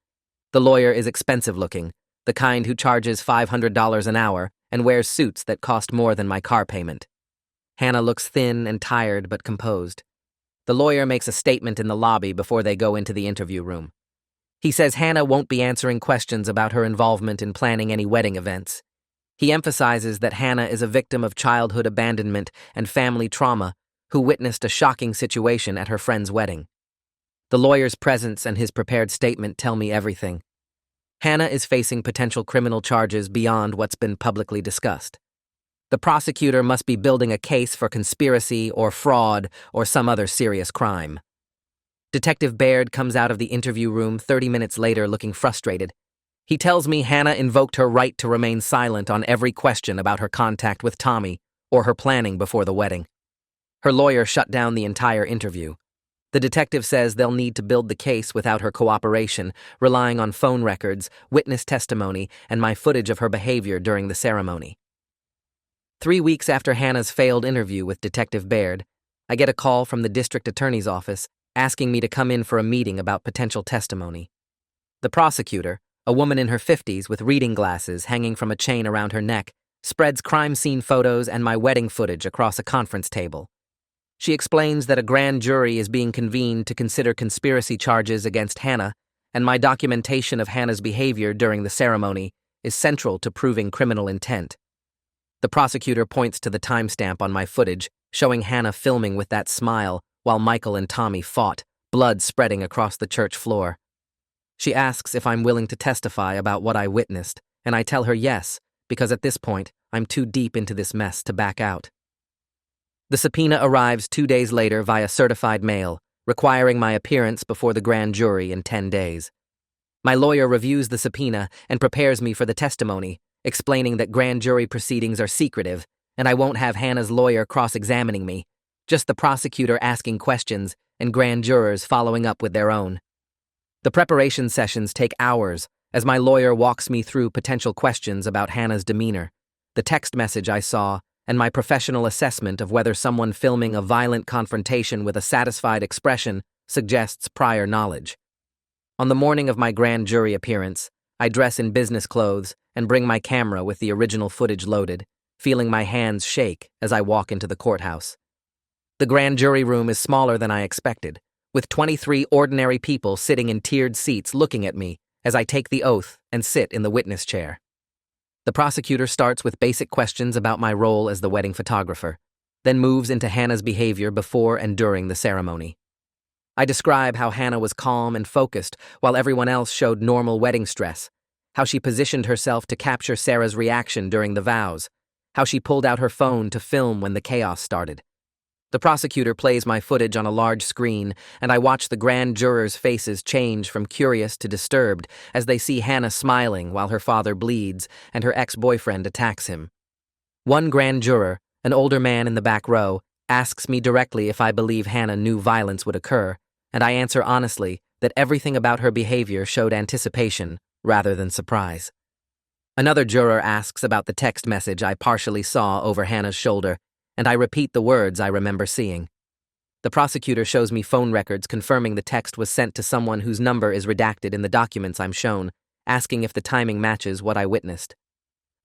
The lawyer is expensive-looking, the kind who charges $500 an hour and wears suits that cost more than my car payment. Hannah looks thin and tired but composed. The lawyer makes a statement in the lobby before they go into the interview room. He says Hannah won't be answering questions about her involvement in planning any wedding events. He emphasizes that Hannah is a victim of childhood abandonment and family trauma who witnessed a shocking situation at her friend's wedding. The lawyer's presence and his prepared statement tell me everything. Hannah is facing potential criminal charges beyond what's been publicly discussed. The prosecutor must be building a case for conspiracy or fraud or some other serious crime. Detective Baird comes out of the interview room 30 minutes later looking frustrated. He tells me Hannah invoked her right to remain silent on every question about her contact with Tommy or her planning before the wedding. Her lawyer shut down the entire interview. The detective says they'll need to build the case without her cooperation, relying on phone records, witness testimony, and my footage of her behavior during the ceremony. 3 weeks after Hannah's failed interview with Detective Baird, I get a call from the district attorney's office asking me to come in for a meeting about potential testimony. The prosecutor, a woman in her 50s with reading glasses hanging from a chain around her neck, spreads crime scene photos and my wedding footage across a conference table. She explains that a grand jury is being convened to consider conspiracy charges against Hannah, and my documentation of Hannah's behavior during the ceremony is central to proving criminal intent. The prosecutor points to the timestamp on my footage, showing Hannah filming with that smile while Michael and Tommy fought, blood spreading across the church floor. She asks if I'm willing to testify about what I witnessed, and I tell her yes, because at this point, I'm too deep into this mess to back out. The subpoena arrives 2 days later via certified mail, requiring my appearance before the grand jury in 10 days. My lawyer reviews the subpoena and prepares me for the testimony, explaining that grand jury proceedings are secretive, and I won't have Hannah's lawyer cross-examining me, just the prosecutor asking questions and grand jurors following up with their own. The preparation sessions take hours, as my lawyer walks me through potential questions about Hannah's demeanor, the text message I saw, and my professional assessment of whether someone filming a violent confrontation with a satisfied expression suggests prior knowledge. On the morning of my grand jury appearance, I dress in business clothes and bring my camera with the original footage loaded, feeling my hands shake as I walk into the courthouse. The grand jury room is smaller than I expected, with 23 ordinary people sitting in tiered seats looking at me as I take the oath and sit in the witness chair. The prosecutor starts with basic questions about my role as the wedding photographer, then moves into Hannah's behavior before and during the ceremony. I describe how Hannah was calm and focused while everyone else showed normal wedding stress, how she positioned herself to capture Sarah's reaction during the vows, how she pulled out her phone to film when the chaos started. The prosecutor plays my footage on a large screen, and I watch the grand jurors' faces change from curious to disturbed as they see Hannah smiling while her father bleeds and her ex-boyfriend attacks him. One grand juror, an older man in the back row, asks me directly if I believe Hannah knew violence would occur, and I answer honestly that everything about her behavior showed anticipation rather than surprise. Another juror asks about the text message I partially saw over Hannah's shoulder, and I repeat the words I remember seeing. The prosecutor shows me phone records confirming the text was sent to someone whose number is redacted in the documents I'm shown, asking if the timing matches what I witnessed.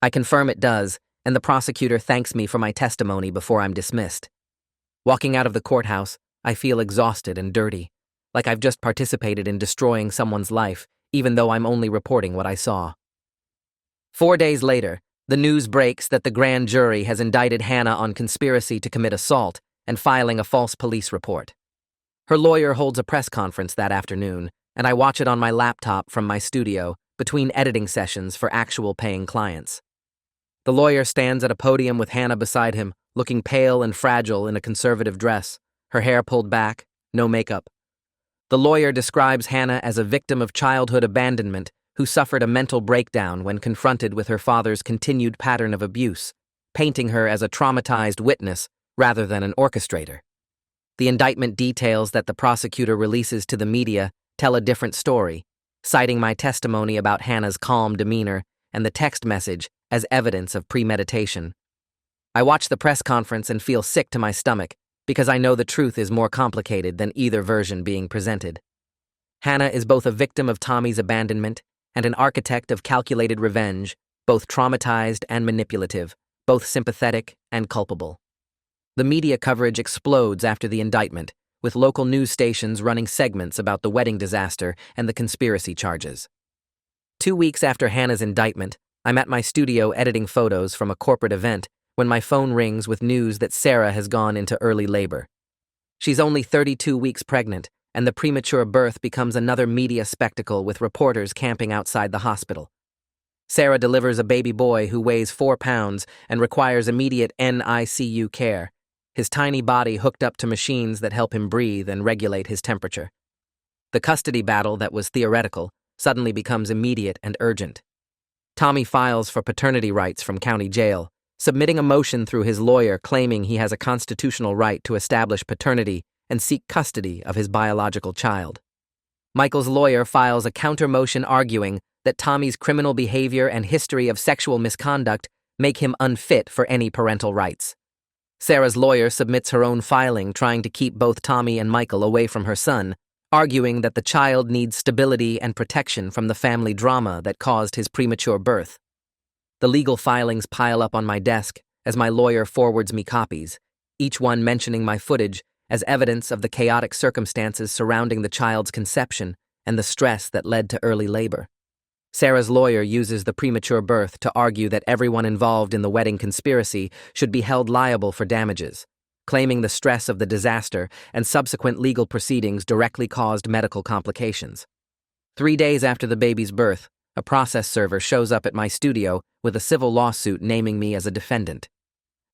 I confirm it does, and the prosecutor thanks me for my testimony before I'm dismissed. Walking out of the courthouse, I feel exhausted and dirty, like I've just participated in destroying someone's life, even though I'm only reporting what I saw. 4 days later, the news breaks that the grand jury has indicted Hannah on conspiracy to commit assault and filing a false police report. Her lawyer holds a press conference that afternoon, and I watch it on my laptop from my studio between editing sessions for actual paying clients. The lawyer stands at a podium with Hannah beside him, looking pale and fragile in a conservative dress, her hair pulled back, no makeup. The lawyer describes Hannah as a victim of childhood abandonment who suffered a mental breakdown when confronted with her father's continued pattern of abuse, painting her as a traumatized witness rather than an orchestrator. The indictment details that the prosecutor releases to the media tell a different story, citing my testimony about Hannah's calm demeanor and the text message as evidence of premeditation. I watch the press conference and feel sick to my stomach because I know the truth is more complicated than either version being presented. Hannah is both a victim of Tommy's abandonment and an architect of calculated revenge, both traumatized and manipulative, both sympathetic and culpable. The media coverage explodes after the indictment, with local news stations running segments about the wedding disaster and the conspiracy charges. 2 weeks after Hannah's indictment, I'm at my studio editing photos from a corporate event when my phone rings with news that Sarah has gone into early labor. She's only 32 weeks pregnant, and the premature birth becomes another media spectacle with reporters camping outside the hospital. Sarah delivers a baby boy who weighs 4 pounds and requires immediate NICU care, his tiny body hooked up to machines that help him breathe and regulate his temperature. The custody battle that was theoretical suddenly becomes immediate and urgent. Tommy files for paternity rights from county jail, submitting a motion through his lawyer claiming he has a constitutional right to establish paternity and seek custody of his biological child. Michael's lawyer files a counter-motion arguing that Tommy's criminal behavior and history of sexual misconduct make him unfit for any parental rights. Sarah's lawyer submits her own filing trying to keep both Tommy and Michael away from her son, arguing that the child needs stability and protection from the family drama that caused his premature birth. The legal filings pile up on my desk as my lawyer forwards me copies, each one mentioning my footage as evidence of the chaotic circumstances surrounding the child's conception and the stress that led to early labor. Sarah's lawyer uses the premature birth to argue that everyone involved in the wedding conspiracy should be held liable for damages, claiming the stress of the disaster and subsequent legal proceedings directly caused medical complications. 3 days after the baby's birth, a process server shows up at my studio with a civil lawsuit naming me as a defendant.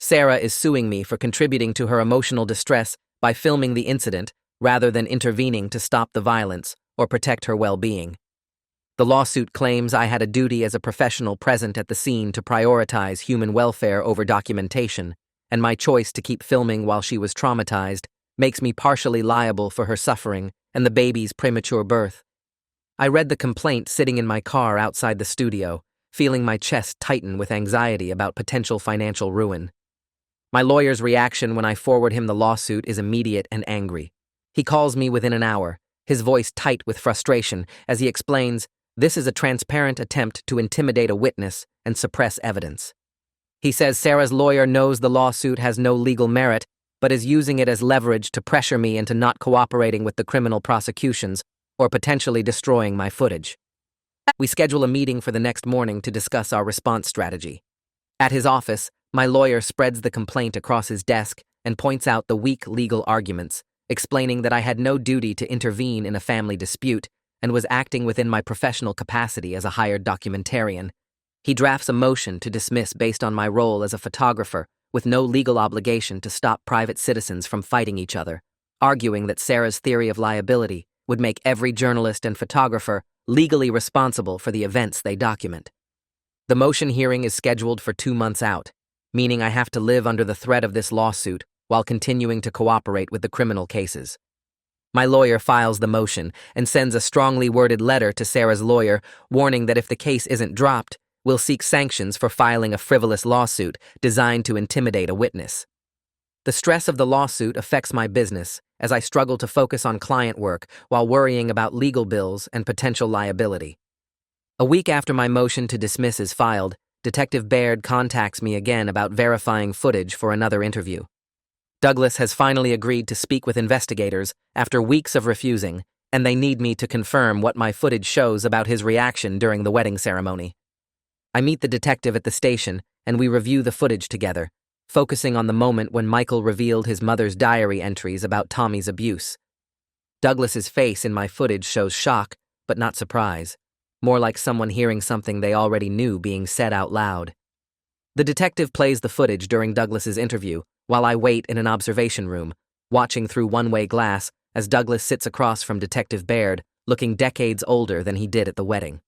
Sarah is suing me for contributing to her emotional distress by filming the incident rather than intervening to stop the violence or protect her well-being. The lawsuit claims I had a duty as a professional present at the scene to prioritize human welfare over documentation, and my choice to keep filming while she was traumatized makes me partially liable for her suffering and the baby's premature birth. I read the complaint sitting in my car outside the studio, feeling my chest tighten with anxiety about potential financial ruin. My lawyer's reaction when I forward him the lawsuit is immediate and angry. He calls me within an hour, his voice tight with frustration, as he explains, "This is a transparent attempt to intimidate a witness and suppress evidence." He says Sarah's lawyer knows the lawsuit has no legal merit, but is using it as leverage to pressure me into not cooperating with the criminal prosecutions or potentially destroying my footage. We schedule a meeting for the next morning to discuss our response strategy. At his office, my lawyer spreads the complaint across his desk and points out the weak legal arguments, explaining that I had no duty to intervene in a family dispute and was acting within my professional capacity as a hired documentarian. He drafts a motion to dismiss based on my role as a photographer with no legal obligation to stop private citizens from fighting each other, arguing that Sarah's theory of liability would make every journalist and photographer legally responsible for the events they document. The motion hearing is scheduled for 2 months out, meaning I have to live under the threat of this lawsuit while continuing to cooperate with the criminal cases. My lawyer files the motion and sends a strongly worded letter to Sarah's lawyer warning that if the case isn't dropped, we'll seek sanctions for filing a frivolous lawsuit designed to intimidate a witness. The stress of the lawsuit affects my business as I struggle to focus on client work while worrying about legal bills and potential liability. A week after my motion to dismiss is filed, Detective Baird contacts me again about verifying footage for another interview. Douglas has finally agreed to speak with investigators after weeks of refusing, and they need me to confirm what my footage shows about his reaction during the wedding ceremony. I meet the detective at the station, and we review the footage together, focusing on the moment when Michael revealed his mother's diary entries about Tommy's abuse. Douglas's face in my footage shows shock, but not surprise, more like someone hearing something they already knew being said out loud. The detective plays the footage during Douglas's interview, while I wait in an observation room, watching through one-way glass as Douglas sits across from Detective Baird, looking decades older than he did at the wedding.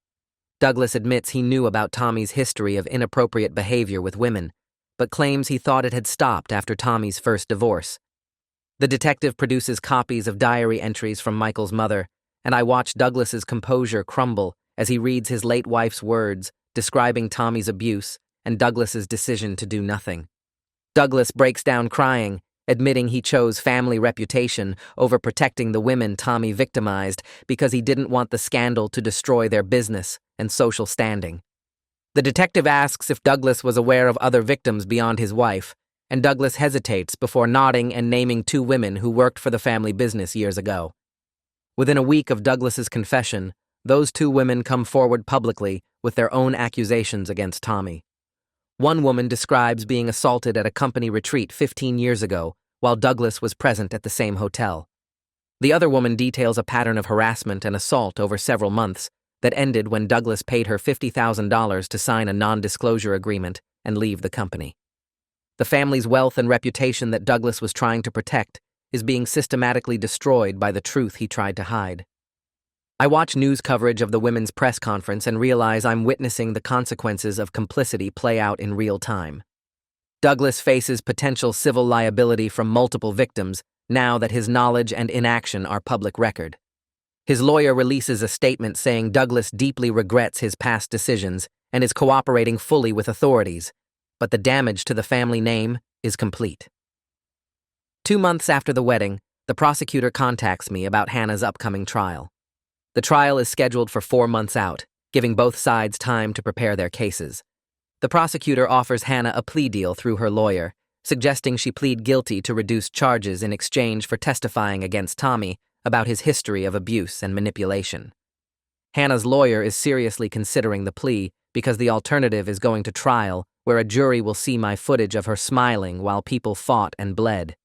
Douglas admits he knew about Tommy's history of inappropriate behavior with women, but claims he thought it had stopped after Tommy's first divorce. The detective produces copies of diary entries from Michael's mother, and I watch Douglas's composure crumble as he reads his late wife's words describing Tommy's abuse and Douglas's decision to do nothing. Douglas breaks down crying, admitting he chose family reputation over protecting the women Tommy victimized because he didn't want the scandal to destroy their business and social standing. The detective asks if Douglas was aware of other victims beyond his wife, and Douglas hesitates before nodding and naming 2 women who worked for the family business years ago. Within a week of Douglas's confession, those 2 women come forward publicly with their own accusations against Tommy. One woman describes being assaulted at a company retreat 15 years ago while Douglas was present at the same hotel. The other woman details a pattern of harassment and assault over several months that ended when Douglas paid her $50,000 to sign a non-disclosure agreement and leave the company. The family's wealth and reputation that Douglas was trying to protect is being systematically destroyed by the truth he tried to hide. I watch news coverage of the women's press conference and realize I'm witnessing the consequences of complicity play out in real time. Douglas faces potential civil liability from multiple victims now that his knowledge and inaction are public record. His lawyer releases a statement saying Douglas deeply regrets his past decisions and is cooperating fully with authorities, but the damage to the family name is complete. 2 months after the wedding, the prosecutor contacts me about Hannah's upcoming trial. The trial is scheduled for 4 months out, giving both sides time to prepare their cases. The prosecutor offers Hannah a plea deal through her lawyer, suggesting she plead guilty to reduced charges in exchange for testifying against Tommy about his history of abuse and manipulation. Hannah's lawyer is seriously considering the plea because the alternative is going to trial, where a jury will see my footage of her smiling while people fought and bled.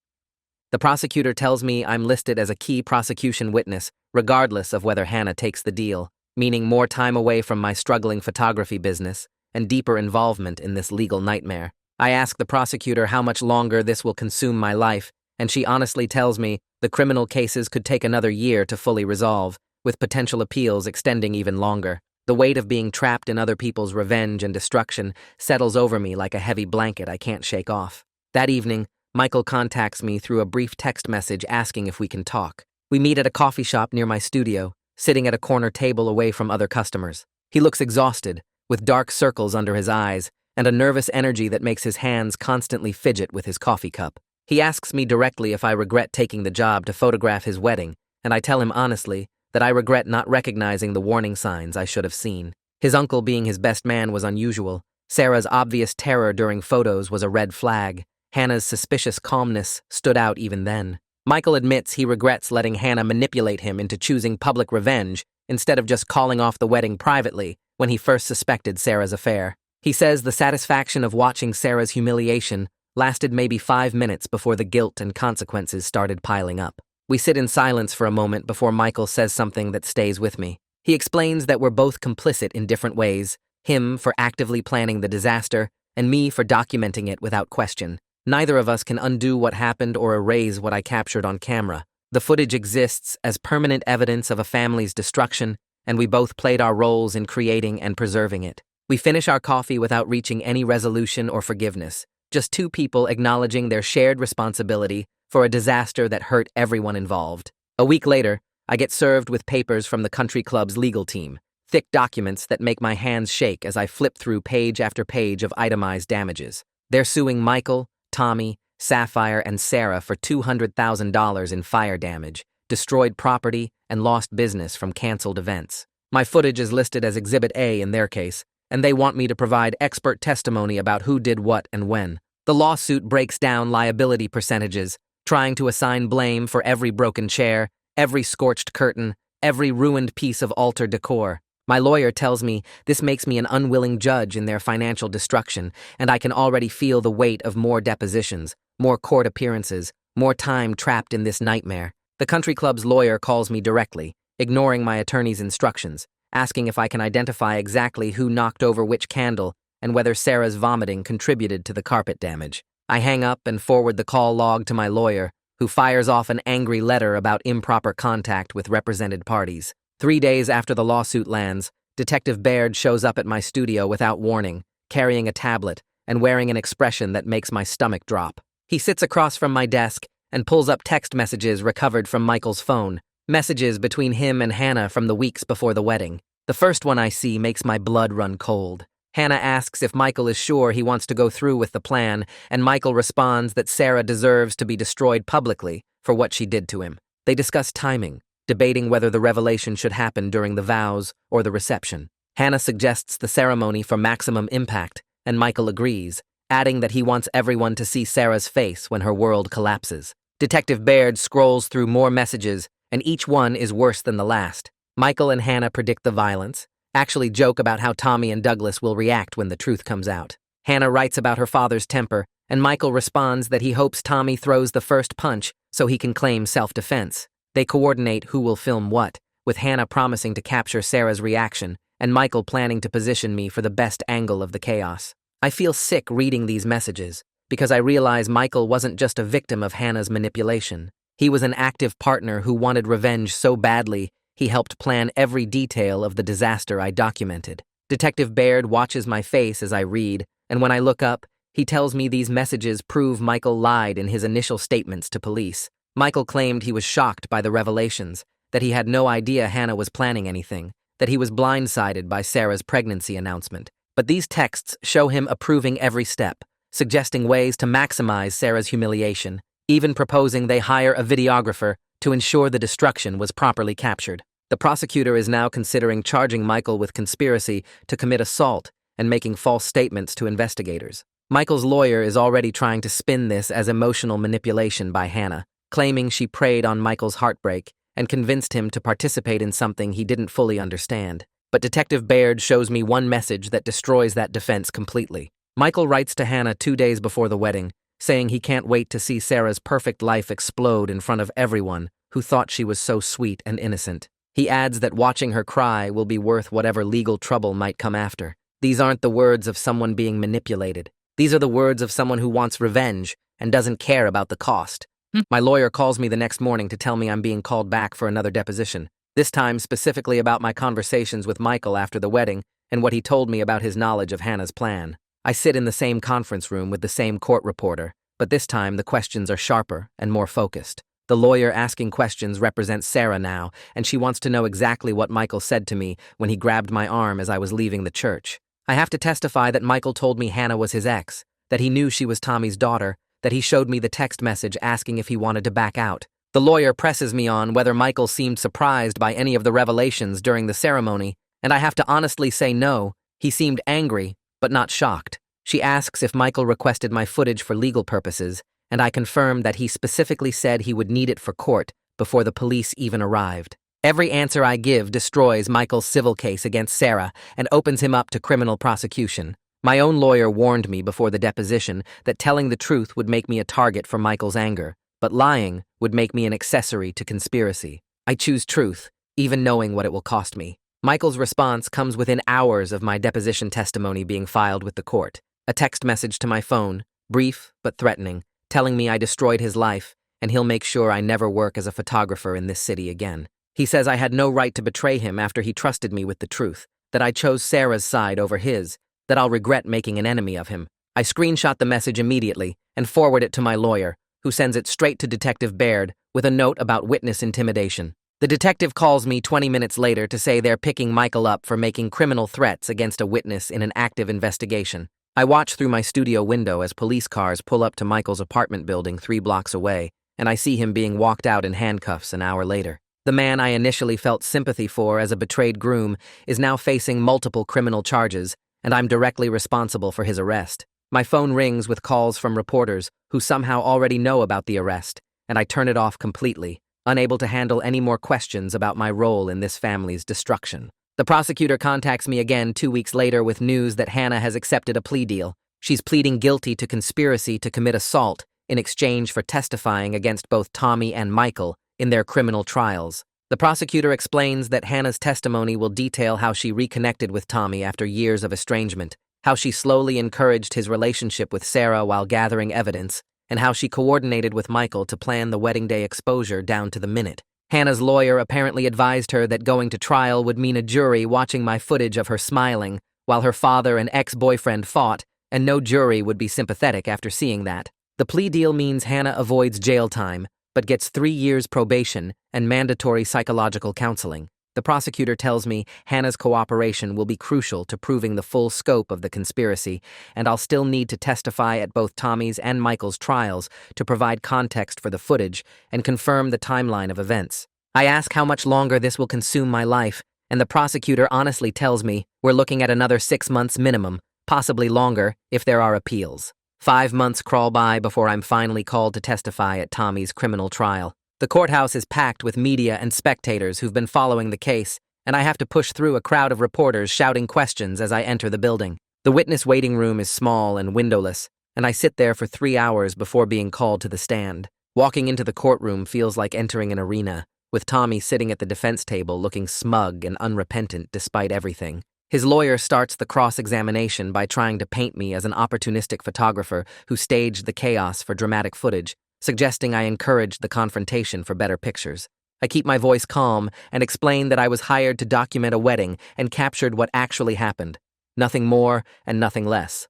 The prosecutor tells me I'm listed as a key prosecution witness, regardless of whether Hannah takes the deal, meaning more time away from my struggling photography business and deeper involvement in this legal nightmare. I ask the prosecutor how much longer this will consume my life, and she honestly tells me the criminal cases could take another year to fully resolve, with potential appeals extending even longer. The weight of being trapped in other people's revenge and destruction settles over me like a heavy blanket I can't shake off. That evening, Michael contacts me through a brief text message asking if we can talk. We meet at a coffee shop near my studio, sitting at a corner table away from other customers. He looks exhausted, with dark circles under his eyes, and a nervous energy that makes his hands constantly fidget with his coffee cup. He asks me directly if I regret taking the job to photograph his wedding, and I tell him honestly that I regret not recognizing the warning signs I should have seen. His uncle being his best man was unusual. Sarah's obvious terror during photos was a red flag. Hannah's suspicious calmness stood out even then. Michael admits he regrets letting Hannah manipulate him into choosing public revenge instead of just calling off the wedding privately when he first suspected Sarah's affair. He says the satisfaction of watching Sarah's humiliation lasted maybe 5 minutes before the guilt and consequences started piling up. We sit in silence for a moment before Michael says something that stays with me. He explains that we're both complicit in different ways, him for actively planning the disaster, and me for documenting it without question. Neither of us can undo what happened or erase what I captured on camera. The footage exists as permanent evidence of a family's destruction, and we both played our roles in creating and preserving it. We finish our coffee without reaching any resolution or forgiveness, just two people acknowledging their shared responsibility for a disaster that hurt everyone involved. A week later, I get served with papers from the country club's legal team, thick documents that make my hands shake as I flip through page after page of itemized damages. They're suing Michael, Tommy, Sapphire, and Sarah for $200,000 in fire damage, destroyed property, and lost business from canceled events. My footage is listed as Exhibit A in their case, and they want me to provide expert testimony about who did what and when. The lawsuit breaks down liability percentages, trying to assign blame for every broken chair, every scorched curtain, every ruined piece of altar decor. My lawyer tells me this makes me an unwilling judge in their financial destruction, and I can already feel the weight of more depositions, more court appearances, more time trapped in this nightmare. The country club's lawyer calls me directly, ignoring my attorney's instructions, asking if I can identify exactly who knocked over which candle and whether Sarah's vomiting contributed to the carpet damage. I hang up and forward the call log to my lawyer, who fires off an angry letter about improper contact with represented parties. 3 days after the lawsuit lands, Detective Baird shows up at my studio without warning, carrying a tablet and wearing an expression that makes my stomach drop. He sits across from my desk and pulls up text messages recovered from Michael's phone, messages between him and Hannah from the weeks before the wedding. The first one I see makes my blood run cold. Hannah asks if Michael is sure he wants to go through with the plan, and Michael responds that Sarah deserves to be destroyed publicly for what she did to him. They discuss timing, debating whether the revelation should happen during the vows or the reception. Hannah suggests the ceremony for maximum impact, and Michael agrees, adding that he wants everyone to see Sarah's face when her world collapses. Detective Baird scrolls through more messages, and each one is worse than the last. Michael and Hannah predict the violence, actually joke about how Tommy and Douglas will react when the truth comes out. Hannah writes about her father's temper, and Michael responds that he hopes Tommy throws the first punch so he can claim self-defense. They coordinate who will film what, with Hannah promising to capture Sarah's reaction and Michael planning to position me for the best angle of the chaos. I feel sick reading these messages because I realize Michael wasn't just a victim of Hannah's manipulation. He was an active partner who wanted revenge so badly he helped plan every detail of the disaster I documented. Detective Baird watches my face as I read, and when I look up, he tells me these messages prove Michael lied in his initial statements to police. Michael claimed he was shocked by the revelations, that he had no idea Hannah was planning anything, that he was blindsided by Sarah's pregnancy announcement. But these texts show him approving every step, suggesting ways to maximize Sarah's humiliation, even proposing they hire a videographer to ensure the destruction was properly captured. The prosecutor is now considering charging Michael with conspiracy to commit assault and making false statements to investigators. Michael's lawyer is already trying to spin this as emotional manipulation by Hannah, claiming she preyed on Michael's heartbreak and convinced him to participate in something he didn't fully understand. But Detective Baird shows me one message that destroys that defense completely. Michael writes to Hannah 2 days before the wedding, saying he can't wait to see Sarah's perfect life explode in front of everyone who thought she was so sweet and innocent. He adds that watching her cry will be worth whatever legal trouble might come after. These aren't the words of someone being manipulated. These are the words of someone who wants revenge and doesn't care about the cost. My lawyer calls me the next morning to tell me I'm being called back for another deposition, this time specifically about my conversations with Michael after the wedding and what he told me about his knowledge of Hannah's plan. I sit in the same conference room with the same court reporter, but this time the questions are sharper and more focused. The lawyer asking questions represents Sarah now, and she wants to know exactly what Michael said to me when he grabbed my arm as I was leaving the church. I have to testify that Michael told me Hannah was his ex, that he knew she was Tommy's daughter, that he showed me the text message asking if he wanted to back out. The lawyer presses me on whether Michael seemed surprised by any of the revelations during the ceremony, and I have to honestly say no, he seemed angry, but not shocked. She asks if Michael requested my footage for legal purposes, and I confirm that he specifically said he would need it for court before the police even arrived. Every answer I give destroys Michael's civil case against Sarah and opens him up to criminal prosecution. My own lawyer warned me before the deposition that telling the truth would make me a target for Michael's anger, but lying would make me an accessory to conspiracy. I choose truth, even knowing what it will cost me. Michael's response comes within hours of my deposition testimony being filed with the court. A text message to my phone, brief but threatening, telling me I destroyed his life and he'll make sure I never work as a photographer in this city again. He says I had no right to betray him after he trusted me with the truth, that I chose Sarah's side over his, that I'll regret making an enemy of him. I screenshot the message immediately and forward it to my lawyer, who sends it straight to Detective Baird with a note about witness intimidation. The detective calls me 20 minutes later to say they're picking Michael up for making criminal threats against a witness in an active investigation. I watch through my studio window as police cars pull up to Michael's apartment building 3 blocks away, and I see him being walked out in handcuffs an hour later. The man I initially felt sympathy for as a betrayed groom is now facing multiple criminal charges, and I'm directly responsible for his arrest. My phone rings with calls from reporters who somehow already know about the arrest, and I turn it off completely, unable to handle any more questions about my role in this family's destruction. The prosecutor contacts me again 2 weeks later with news that Hannah has accepted a plea deal. She's pleading guilty to conspiracy to commit assault in exchange for testifying against both Tommy and Michael in their criminal trials. The prosecutor explains that Hannah's testimony will detail how she reconnected with Tommy after years of estrangement, how she slowly encouraged his relationship with Sarah while gathering evidence, and how she coordinated with Michael to plan the wedding day exposure down to the minute. Hannah's lawyer apparently advised her that going to trial would mean a jury watching my footage of her smiling while her father and ex-boyfriend fought, and no jury would be sympathetic after seeing that. The plea deal means Hannah avoids jail time, but gets 3 years probation and mandatory psychological counseling. The prosecutor tells me Hannah's cooperation will be crucial to proving the full scope of the conspiracy, and I'll still need to testify at both Tommy's and Michael's trials to provide context for the footage and confirm the timeline of events. I ask how much longer this will consume my life, and the prosecutor honestly tells me we're looking at another 6 months minimum, possibly longer if there are appeals. 5 months crawl by before I'm finally called to testify at Tommy's criminal trial. The courthouse is packed with media and spectators who've been following the case, and I have to push through a crowd of reporters shouting questions as I enter the building. The witness waiting room is small and windowless, and I sit there for 3 hours before being called to the stand. Walking into the courtroom feels like entering an arena, with Tommy sitting at the defense table looking smug and unrepentant despite everything. His lawyer starts the cross-examination by trying to paint me as an opportunistic photographer who staged the chaos for dramatic footage, suggesting I encouraged the confrontation for better pictures. I keep my voice calm and explain that I was hired to document a wedding and captured what actually happened. Nothing more and nothing less.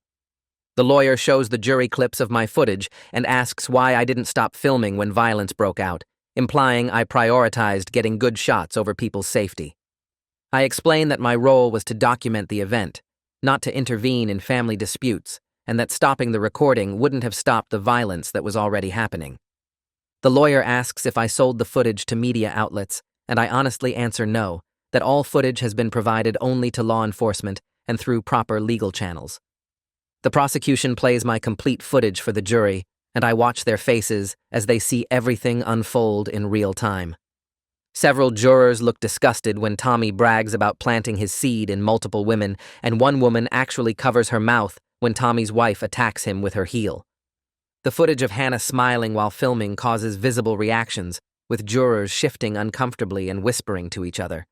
The lawyer shows the jury clips of my footage and asks why I didn't stop filming when violence broke out, implying I prioritized getting good shots over people's safety. I explain that my role was to document the event, not to intervene in family disputes, and that stopping the recording wouldn't have stopped the violence that was already happening. The lawyer asks if I sold the footage to media outlets, and I honestly answer no, that all footage has been provided only to law enforcement and through proper legal channels. The prosecution plays my complete footage for the jury, and I watch their faces as they see everything unfold in real time. Several jurors look disgusted when Tommy brags about planting his seed in multiple women, and one woman actually covers her mouth when Tommy's wife attacks him with her heel. The footage of Hannah smiling while filming causes visible reactions, with jurors shifting uncomfortably and whispering to each other.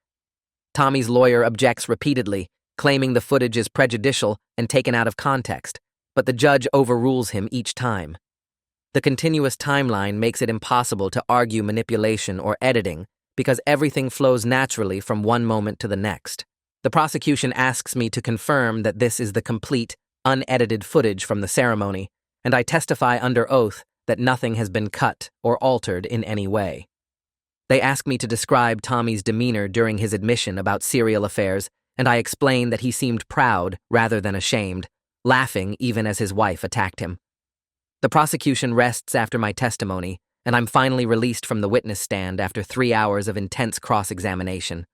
Tommy's lawyer objects repeatedly, claiming the footage is prejudicial and taken out of context, but the judge overrules him each time. The continuous timeline makes it impossible to argue manipulation or editing because everything flows naturally from one moment to the next. The prosecution asks me to confirm that this is the complete, unedited footage from the ceremony, and I testify under oath that nothing has been cut or altered in any way. They ask me to describe Tommy's demeanor during his admission about serial affairs, and I explain that he seemed proud rather than ashamed, laughing even as his wife attacked him. The prosecution rests after my testimony, and I'm finally released from the witness stand after 3 hours of intense cross-examination.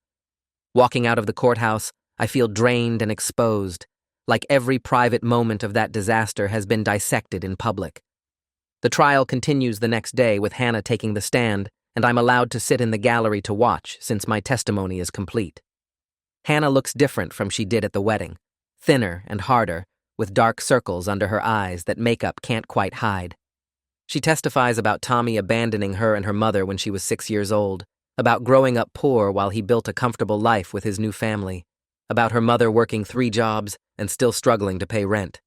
Walking out of the courthouse, I feel drained and exposed, like every private moment of that disaster has been dissected in public. The trial continues the next day with Hannah taking the stand, and I'm allowed to sit in the gallery to watch since my testimony is complete. Hannah looks different from she did at the wedding, thinner and harder, with dark circles under her eyes that makeup can't quite hide. She testifies about Tommy abandoning her and her mother when she was 6 years old, about growing up poor while he built a comfortable life with his new family, about her mother working 3 jobs and still struggling to pay rent.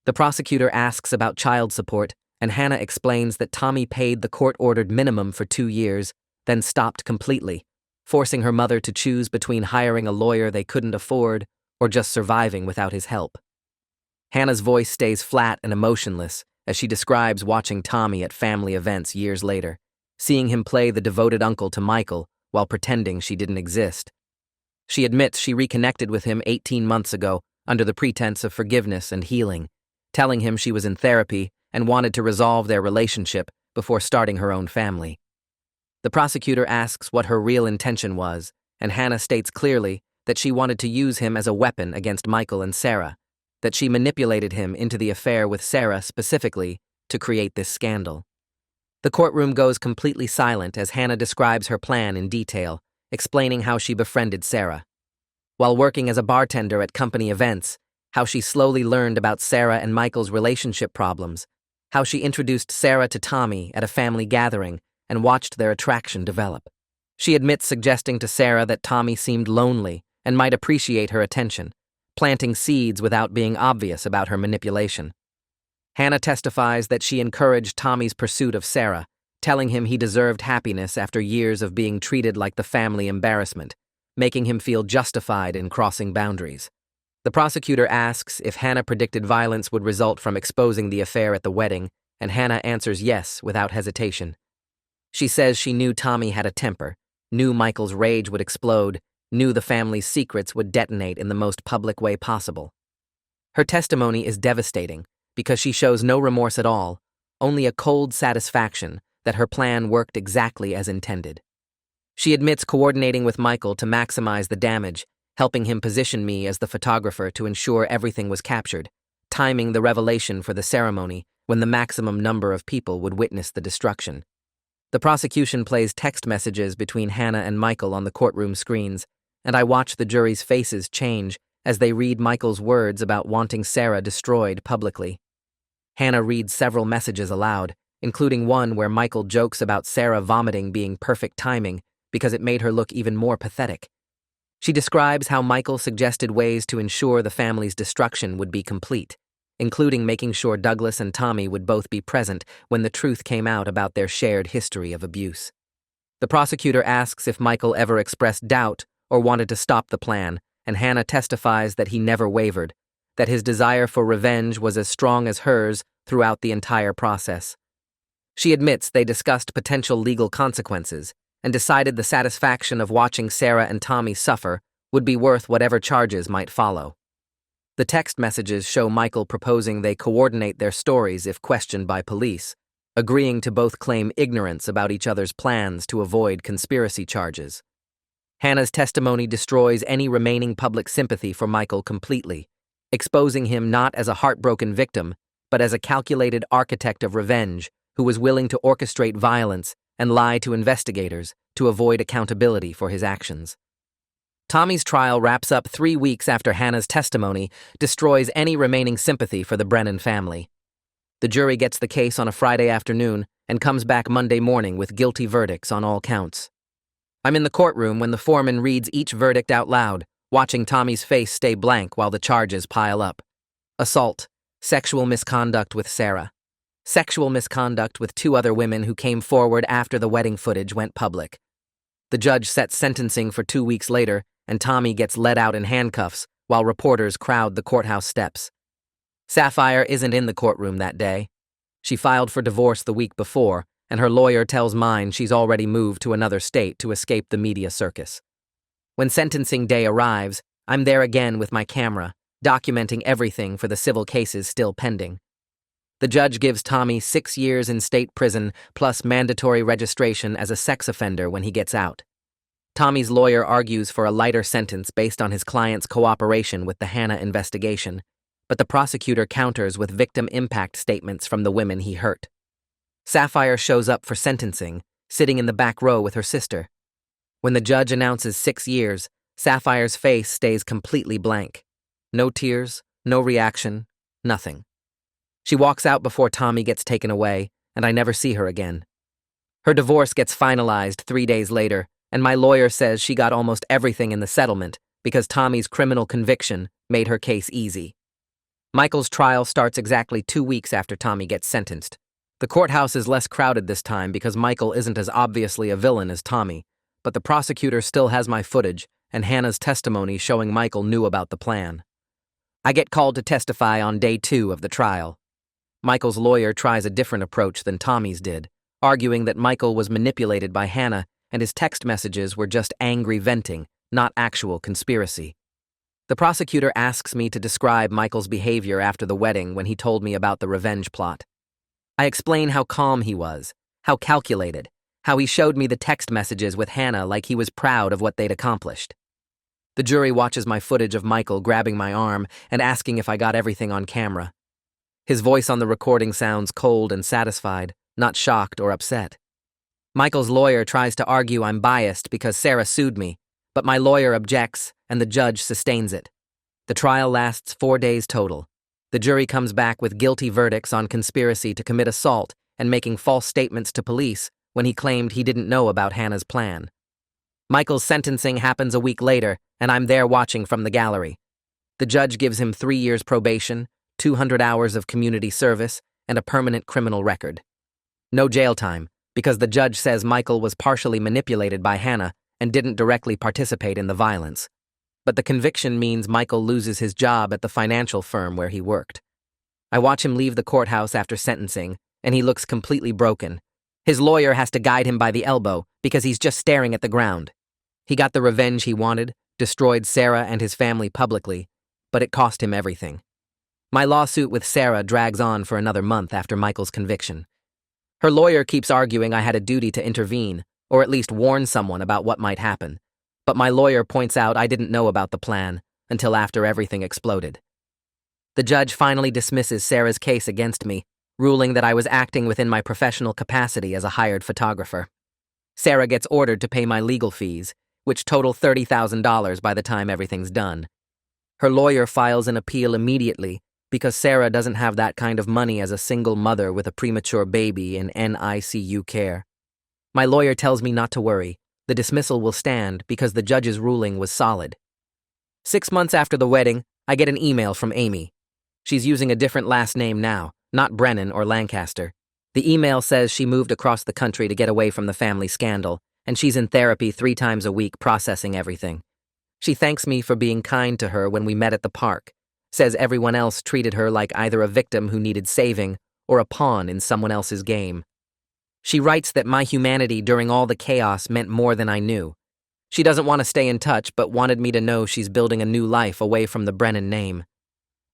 The prosecutor asks about child support, and Hannah explains that Tommy paid the court-ordered minimum for 2 years, then stopped completely, forcing her mother to choose between hiring a lawyer they couldn't afford or just surviving without his help. Hannah's voice stays flat and emotionless as she describes watching Tommy at family events years later, seeing him play the devoted uncle to Michael while pretending she didn't exist. She admits she reconnected with him 18 months ago under the pretense of forgiveness and healing, telling him she was in therapy and wanted to resolve their relationship before starting her own family. The prosecutor asks what her real intention was, and Hannah states clearly that she wanted to use him as a weapon against Michael and Sarah, that she manipulated him into the affair with Sarah specifically to create this scandal. The courtroom goes completely silent as Hannah describes her plan in detail, explaining how she befriended Sarah. While working as a bartender at company events, how she slowly learned about Sarah and Michael's relationship problems, how she introduced Sarah to Tommy at a family gathering and watched their attraction develop. She admits suggesting to Sarah that Tommy seemed lonely and might appreciate her attention, planting seeds without being obvious about her manipulation. Hannah testifies that she encouraged Tommy's pursuit of Sarah, telling him he deserved happiness after years of being treated like the family embarrassment, making him feel justified in crossing boundaries. The prosecutor asks if Hannah predicted violence would result from exposing the affair at the wedding, and Hannah answers yes without hesitation. She says she knew Tommy had a temper, knew Michael's rage would explode, knew the family's secrets would detonate in the most public way possible. Her testimony is devastating because she shows no remorse at all, only a cold satisfaction that her plan worked exactly as intended. She admits coordinating with Michael to maximize the damage, helping him position me as the photographer to ensure everything was captured, timing the revelation for the ceremony when the maximum number of people would witness the destruction. The prosecution plays text messages between Hannah and Michael on the courtroom screens, and I watch the jury's faces change as they read Michael's words about wanting Sarah destroyed publicly. Hannah reads several messages aloud, including one where Michael jokes about Sarah vomiting being perfect timing because it made her look even more pathetic. She describes how Michael suggested ways to ensure the family's destruction would be complete, including making sure Douglas and Tommy would both be present when the truth came out about their shared history of abuse. The prosecutor asks if Michael ever expressed doubt or wanted to stop the plan, and Hannah testifies that he never wavered, that his desire for revenge was as strong as hers throughout the entire process. She admits they discussed potential legal consequences and decided the satisfaction of watching Sarah and Tommy suffer would be worth whatever charges might follow. The text messages show Michael proposing they coordinate their stories if questioned by police, agreeing to both claim ignorance about each other's plans to avoid conspiracy charges. Hannah's testimony destroys any remaining public sympathy for Michael completely, exposing him not as a heartbroken victim, but as a calculated architect of revenge who was willing to orchestrate violence and lie to investigators to avoid accountability for his actions. Tommy's trial wraps up 3 weeks after Hannah's testimony destroys any remaining sympathy for the Brennan family. The jury gets the case on a Friday afternoon and comes back Monday morning with guilty verdicts on all counts. I'm in the courtroom when the foreman reads each verdict out loud, watching Tommy's face stay blank while the charges pile up. Assault, Sexual misconduct with Sarah. Sexual misconduct with two other women who came forward after the wedding footage went public. The judge sets sentencing for 2 weeks later, and Tommy gets led out in handcuffs while reporters crowd the courthouse steps. Sapphire isn't in the courtroom that day. She filed for divorce the week before, and her lawyer tells mine she's already moved to another state to escape the media circus. When sentencing day arrives, I'm there again with my camera, documenting everything for the civil cases still pending. The judge gives Tommy 6 years in state prison plus mandatory registration as a sex offender when he gets out. Tommy's lawyer argues for a lighter sentence based on his client's cooperation with the Hannah investigation, but the prosecutor counters with victim impact statements from the women he hurt. Sapphire shows up for sentencing, sitting in the back row with her sister. When the judge announces 6 years, Sapphire's face stays completely blank. No tears, no reaction, nothing. She walks out before Tommy gets taken away, and I never see her again. Her divorce gets finalized 3 days later, and my lawyer says she got almost everything in the settlement because Tommy's criminal conviction made her case easy. Michael's trial starts exactly 2 weeks after Tommy gets sentenced. The courthouse is less crowded this time because Michael isn't as obviously a villain as Tommy, but the prosecutor still has my footage and Hannah's testimony showing Michael knew about the plan. I get called to testify on day 2 of the trial. Michael's lawyer tries a different approach than Tommy's did, arguing that Michael was manipulated by Hannah and his text messages were just angry venting, not actual conspiracy. The prosecutor asks me to describe Michael's behavior after the wedding when he told me about the revenge plot. I explain how calm he was, how calculated, how he showed me the text messages with Hannah like he was proud of what they'd accomplished. The jury watches my footage of Michael grabbing my arm and asking if I got everything on camera. His voice on the recording sounds cold and satisfied, not shocked or upset. Michael's lawyer tries to argue I'm biased because Sarah sued me, but my lawyer objects and the judge sustains it. The trial lasts 4 days total. The jury comes back with guilty verdicts on conspiracy to commit assault and making false statements to police when he claimed he didn't know about Hannah's plan. Michael's sentencing happens a week later, and I'm there watching from the gallery. The judge gives him 3 years probation, 200 hours of community service, and a permanent criminal record. No jail time, because the judge says Michael was partially manipulated by Hannah and didn't directly participate in the violence. But the conviction means Michael loses his job at the financial firm where he worked. I watch him leave the courthouse after sentencing, and he looks completely broken. His lawyer has to guide him by the elbow because he's just staring at the ground. He got the revenge he wanted, destroyed Sarah and his family publicly, but it cost him everything. My lawsuit with Sarah drags on for another month after Michael's conviction. Her lawyer keeps arguing I had a duty to intervene, or at least warn someone about what might happen. But my lawyer points out I didn't know about the plan until after everything exploded. The judge finally dismisses Sarah's case against me, ruling that I was acting within my professional capacity as a hired photographer. Sarah gets ordered to pay my legal fees, which total $30,000 by the time everything's done. Her lawyer files an appeal immediately because Sarah doesn't have that kind of money as a single mother with a premature baby in NICU care. My lawyer tells me not to worry. The dismissal will stand because the judge's ruling was solid. 6 months after the wedding, I get an email from Amy. She's using a different last name now, not Brennan or Lancaster. The email says she moved across the country to get away from the family scandal, and she's in therapy 3 times a week processing everything. She thanks me for being kind to her when we met at the park, says everyone else treated her like either a victim who needed saving or a pawn in someone else's game. She writes that my humanity during all the chaos meant more than I knew. She doesn't want to stay in touch, but wanted me to know she's building a new life away from the Brennan name.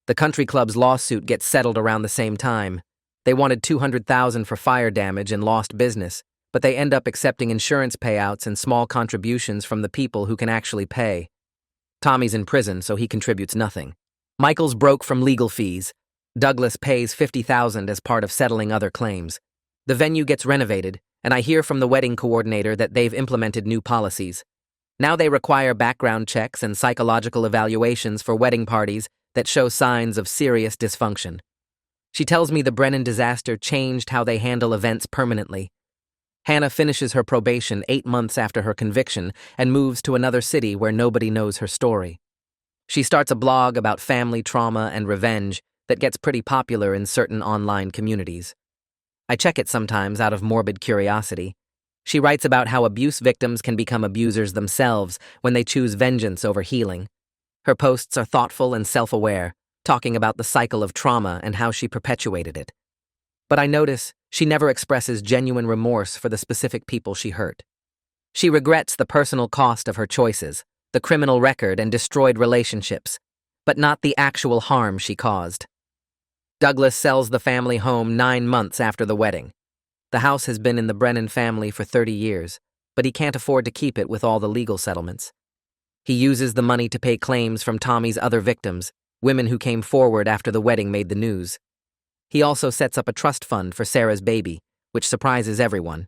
The country club's lawsuit gets settled around the same time. They wanted $200,000 for fire damage and lost business, but they end up accepting insurance payouts and small contributions from the people who can actually pay. Tommy's in prison, so he contributes nothing. Michael's broke from legal fees. Douglas pays $50,000 as part of settling other claims. The venue gets renovated, and I hear from the wedding coordinator that they've implemented new policies. Now they require background checks and psychological evaluations for wedding parties that show signs of serious dysfunction. She tells me the Brennan disaster changed how they handle events permanently. Hannah finishes her probation 8 months after her conviction and moves to another city where nobody knows her story. She starts a blog about family trauma and revenge, that gets pretty popular in certain online communities. I check it sometimes out of morbid curiosity. She writes about how abuse victims can become abusers themselves when they choose vengeance over healing. Her posts are thoughtful and self-aware, talking about the cycle of trauma and how she perpetuated it. But I notice she never expresses genuine remorse for the specific people she hurt. She regrets the personal cost of her choices, the criminal record and destroyed relationships, but not the actual harm she caused. Douglas sells the family home 9 months after the wedding. The house has been in the Brennan family for 30 years, but he can't afford to keep it with all the legal settlements. He uses the money to pay claims from Tommy's other victims, women who came forward after the wedding made the news. He also sets up a trust fund for Sarah's baby, which surprises everyone.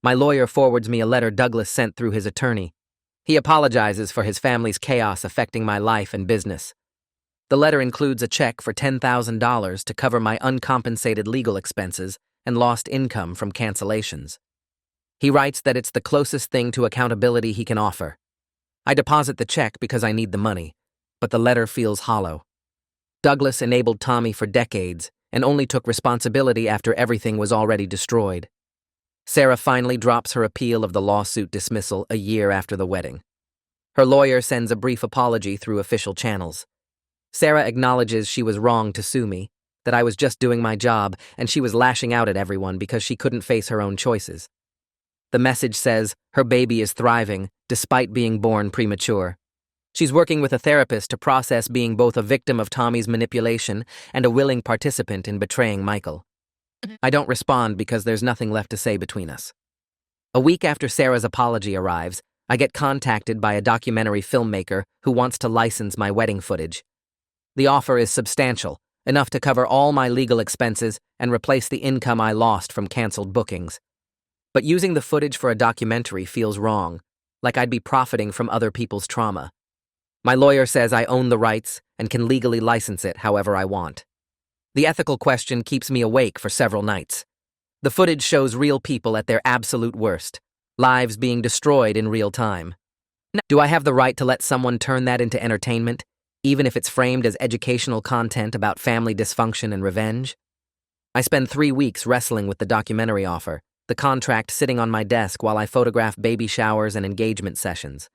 My lawyer forwards me a letter Douglas sent through his attorney. He apologizes for his family's chaos affecting my life and business. The letter includes a check for $10,000 to cover my uncompensated legal expenses and lost income from cancellations. He writes that it's the closest thing to accountability he can offer. I deposit the check because I need the money, but the letter feels hollow. Douglas enabled Tommy for decades and only took responsibility after everything was already destroyed. Sarah finally drops her appeal of the lawsuit dismissal a year after the wedding. Her lawyer sends a brief apology through official channels. Sarah acknowledges she was wrong to sue me, that I was just doing my job and she was lashing out at everyone because she couldn't face her own choices. The message says her baby is thriving despite being born premature. She's working with a therapist to process being both a victim of Tommy's manipulation and a willing participant in betraying Michael. I don't respond because there's nothing left to say between us. A week after Sarah's apology arrives, I get contacted by a documentary filmmaker who wants to license my wedding footage. The offer is substantial, enough to cover all my legal expenses and replace the income I lost from canceled bookings. But using the footage for a documentary feels wrong, like I'd be profiting from other people's trauma. My lawyer says I own the rights and can legally license it however I want. The ethical question keeps me awake for several nights. The footage shows real people at their absolute worst, lives being destroyed in real time. Do I have the right to let someone turn that into entertainment, even if it's framed as educational content about family dysfunction and revenge? I spend 3 weeks wrestling with the documentary offer, the contract sitting on my desk while I photograph baby showers and engagement sessions.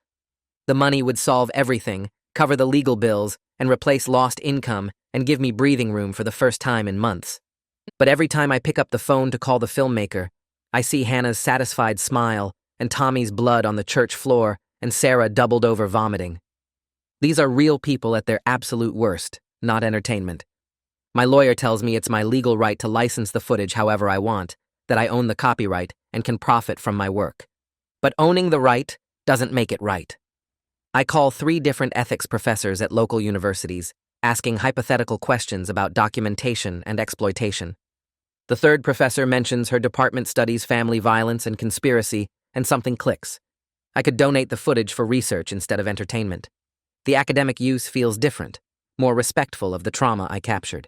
The money would solve everything, cover the legal bills, and replace lost income and give me breathing room for the first time in months. But every time I pick up the phone to call the filmmaker, I see Hannah's satisfied smile and Tommy's blood on the church floor and Sarah doubled over vomiting. These are real people at their absolute worst, not entertainment. My lawyer tells me it's my legal right to license the footage however I want, that I own the copyright and can profit from my work. But owning the right doesn't make it right. I call 3 different ethics professors at local universities, asking hypothetical questions about documentation and exploitation. The 3rd professor mentions her department studies family violence and conspiracy, and something clicks. I could donate the footage for research instead of entertainment. The academic use feels different, more respectful of the trauma I captured.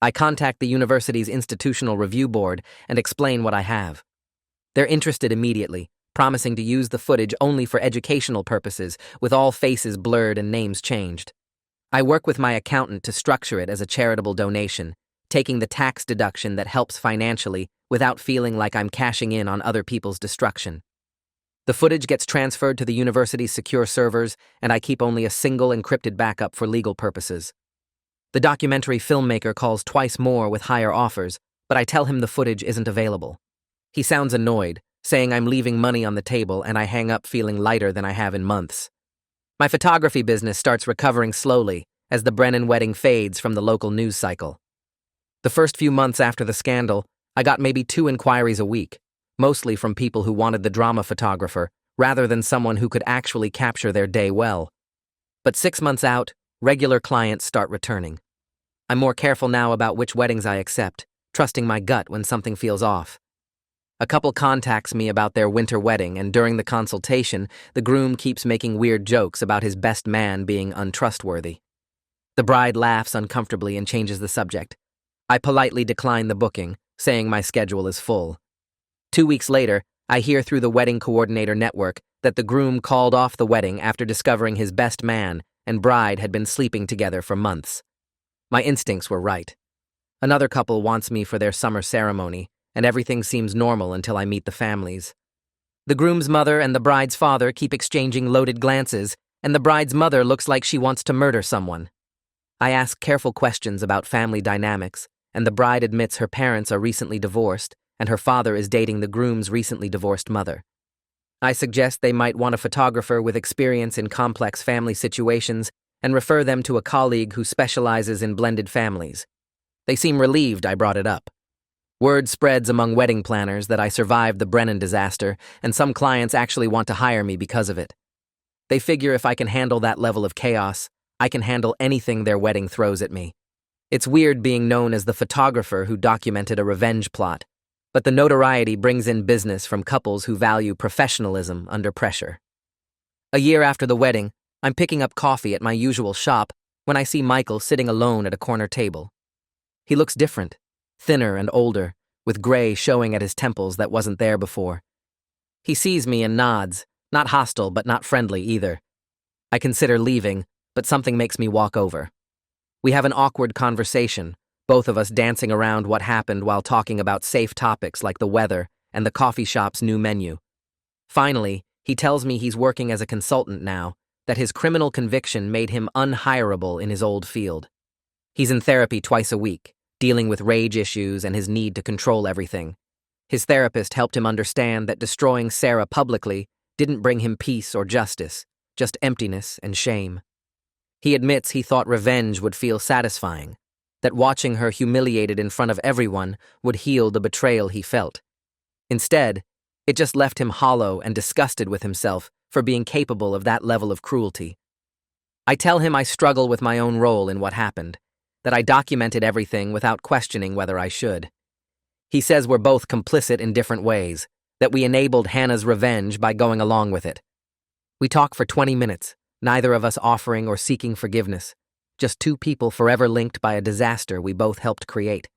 I contact the university's institutional review board and explain what I have. They're interested immediately, promising to use the footage only for educational purposes, with all faces blurred and names changed. I work with my accountant to structure it as a charitable donation, taking the tax deduction that helps financially without feeling like I'm cashing in on other people's destruction. The footage gets transferred to the university's secure servers, and I keep only a single encrypted backup for legal purposes. The documentary filmmaker calls twice more with higher offers, but I tell him the footage isn't available. He sounds annoyed, saying I'm leaving money on the table, and I hang up feeling lighter than I have in months. My photography business starts recovering slowly as the Brennan wedding fades from the local news cycle. The first few months after the scandal, I got maybe 2 inquiries a week, mostly from people who wanted the drama photographer rather than someone who could actually capture their day well. But 6 months out, regular clients start returning. I'm more careful now about which weddings I accept, trusting my gut when something feels off. A couple contacts me about their winter wedding, and during the consultation, the groom keeps making weird jokes about his best man being untrustworthy. The bride laughs uncomfortably and changes the subject. I politely decline the booking, saying my schedule is full. 2 weeks later, I hear through the wedding coordinator network that the groom called off the wedding after discovering his best man and bride had been sleeping together for months. My instincts were right. Another couple wants me for their summer ceremony, and everything seems normal until I meet the families. The groom's mother and the bride's father keep exchanging loaded glances, and the bride's mother looks like she wants to murder someone. I ask careful questions about family dynamics, and the bride admits her parents are recently divorced, and her father is dating the groom's recently divorced mother. I suggest they might want a photographer with experience in complex family situations and refer them to a colleague who specializes in blended families. They seem relieved I brought it up. Word spreads among wedding planners that I survived the Brennan disaster, and some clients actually want to hire me because of it. They figure if I can handle that level of chaos, I can handle anything their wedding throws at me. It's weird being known as the photographer who documented a revenge plot, but the notoriety brings in business from couples who value professionalism under pressure. A year after the wedding, I'm picking up coffee at my usual shop when I see Michael sitting alone at a corner table. He looks different, thinner and older, with gray showing at his temples that wasn't there before. He sees me and nods, not hostile but not friendly either. I consider leaving, but something makes me walk over. We have an awkward conversation, both of us dancing around what happened while talking about safe topics like the weather and the coffee shop's new menu. Finally, he tells me he's working as a consultant now, that his criminal conviction made him unhireable in his old field. He's in therapy twice a week, dealing with rage issues and his need to control everything. His therapist helped him understand that destroying Sarah publicly didn't bring him peace or justice, just emptiness and shame. He admits he thought revenge would feel satisfying, that watching her humiliated in front of everyone would heal the betrayal he felt. Instead, it just left him hollow and disgusted with himself for being capable of that level of cruelty. I tell him I struggle with my own role in what happened, that I documented everything without questioning whether I should. He says we're both complicit in different ways, that we enabled Hannah's revenge by going along with it. We talk for 20 minutes, neither of us offering or seeking forgiveness, just two people forever linked by a disaster we both helped create.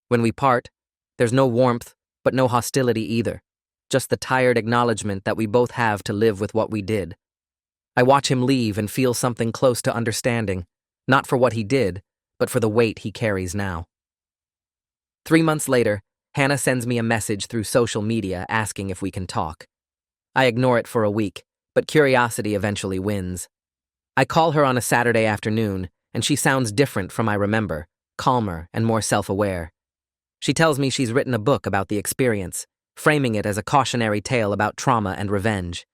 When we part, there's no warmth, but no hostility either, just the tired acknowledgement that we both have to live with what we did. I watch him leave and feel something close to understanding, not for what he did, but for the weight he carries now. 3 months later, Hannah sends me a message through social media asking if we can talk. I ignore it for a week, but curiosity eventually wins. I call her on a Saturday afternoon, and she sounds different from I remember, calmer and more self-aware. She tells me she's written a book about the experience, framing it as a cautionary tale about trauma and revenge.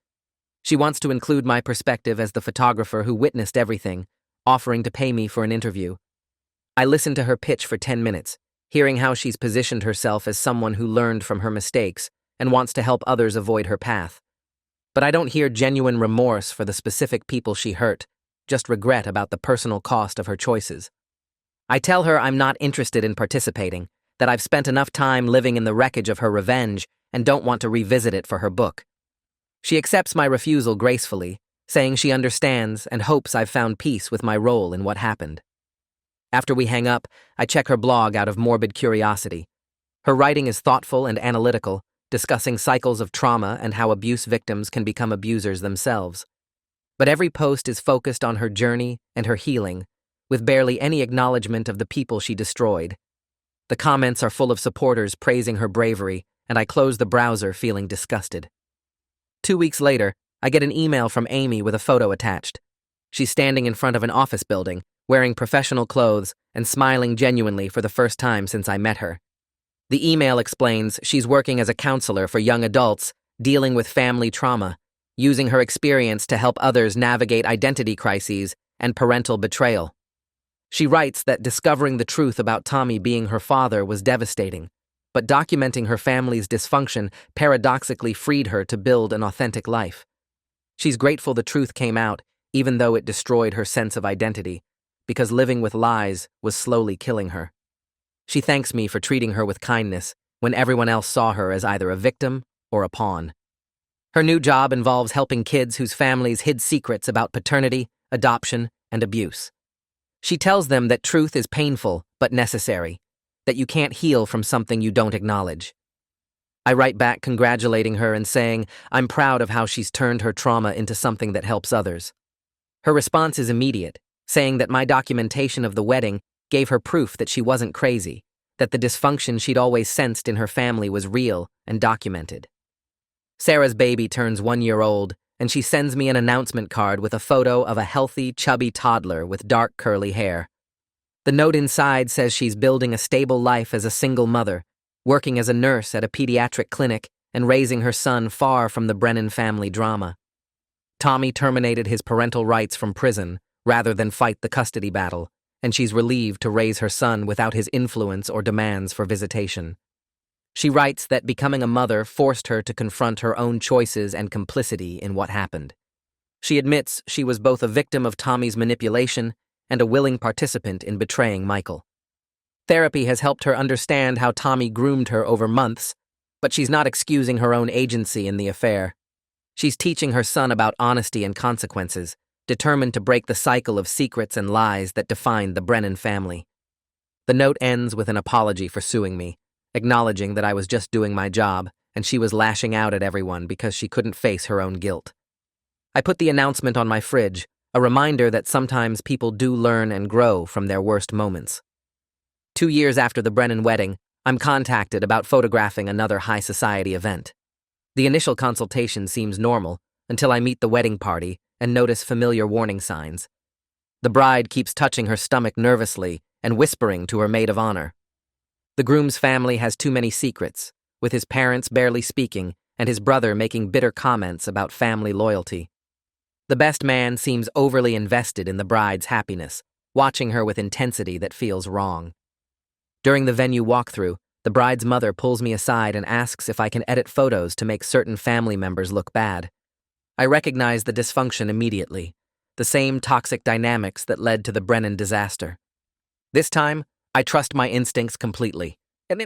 She wants to include my perspective as the photographer who witnessed everything, offering to pay me for an interview. I listen to her pitch for 10 minutes, hearing how she's positioned herself as someone who learned from her mistakes and wants to help others avoid her path. But I don't hear genuine remorse for the specific people she hurt, just regret about the personal cost of her choices. I tell her I'm not interested in participating, that I've spent enough time living in the wreckage of her revenge and don't want to revisit it for her book. She accepts my refusal gracefully, saying she understands and hopes I've found peace with my role in what happened. After we hang up, I check her blog out of morbid curiosity. Her writing is thoughtful and analytical, discussing cycles of trauma and how abuse victims can become abusers themselves. But every post is focused on her journey and her healing, with barely any acknowledgement of the people she destroyed. The comments are full of supporters praising her bravery, and I close the browser feeling disgusted. 2 weeks later, I get an email from Amy with a photo attached. She's standing in front of an office building, wearing professional clothes and smiling genuinely for the first time since I met her. The email explains she's working as a counselor for young adults dealing with family trauma, using her experience to help others navigate identity crises and parental betrayal. She writes that discovering the truth about Tommy being her father was devastating, but documenting her family's dysfunction paradoxically freed her to build an authentic life. She's grateful the truth came out, even though it destroyed her sense of identity, because living with lies was slowly killing her. She thanks me for treating her with kindness when everyone else saw her as either a victim or a pawn. Her new job involves helping kids whose families hid secrets about paternity, adoption, and abuse. She tells them that truth is painful but necessary, that you can't heal from something you don't acknowledge. I write back congratulating her and saying I'm proud of how she's turned her trauma into something that helps others. Her response is immediate, saying that my documentation of the wedding gave her proof that she wasn't crazy, that the dysfunction she'd always sensed in her family was real and documented. Sarah's baby turns 1 year old, and she sends me an announcement card with a photo of a healthy, chubby toddler with dark, curly hair. The note inside says she's building a stable life as a single mother, working as a nurse at a pediatric clinic, and raising her son far from the Brennan family drama. Tommy terminated his parental rights from prison rather than fight the custody battle, and she's relieved to raise her son without his influence or demands for visitation. She writes that becoming a mother forced her to confront her own choices and complicity in what happened. She admits she was both a victim of Tommy's manipulation and a willing participant in betraying Michael. Therapy has helped her understand how Tommy groomed her over months, but she's not excusing her own agency in the affair. She's teaching her son about honesty and consequences, determined to break the cycle of secrets and lies that defined the Brennan family. The note ends with an apology for suing me, acknowledging that I was just doing my job and she was lashing out at everyone because she couldn't face her own guilt. I put the announcement on my fridge, a reminder that sometimes people do learn and grow from their worst moments. 2 years after the Brennan wedding, I'm contacted about photographing another high society event. The initial consultation seems normal until I meet the wedding party and notice familiar warning signs. The bride keeps touching her stomach nervously and whispering to her maid of honor. The groom's family has too many secrets, with his parents barely speaking and his brother making bitter comments about family loyalty. The best man seems overly invested in the bride's happiness, watching her with intensity that feels wrong. During the venue walkthrough, the bride's mother pulls me aside and asks if I can edit photos to make certain family members look bad. I recognize the dysfunction immediately, the same toxic dynamics that led to the Brennan disaster. This time, I trust my instincts completely.